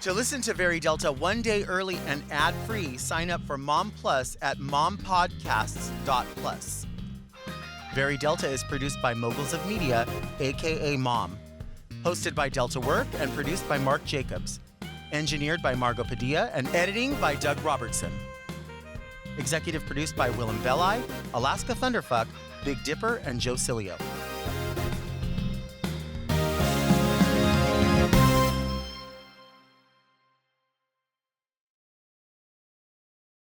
To listen to Very Delta one day early and ad-free, sign up for Mom Plus at mompodcasts.plus. Very Delta is produced by Moguls of Media, a.k.a. Mom. Hosted by Delta Work and produced by Mark Jacobs. Engineered by Margot Padilla and editing by Doug Robertson. Executive produced by Willem Belli, Alaska Thunderfuck, Big Dipper, and Joe Cilio.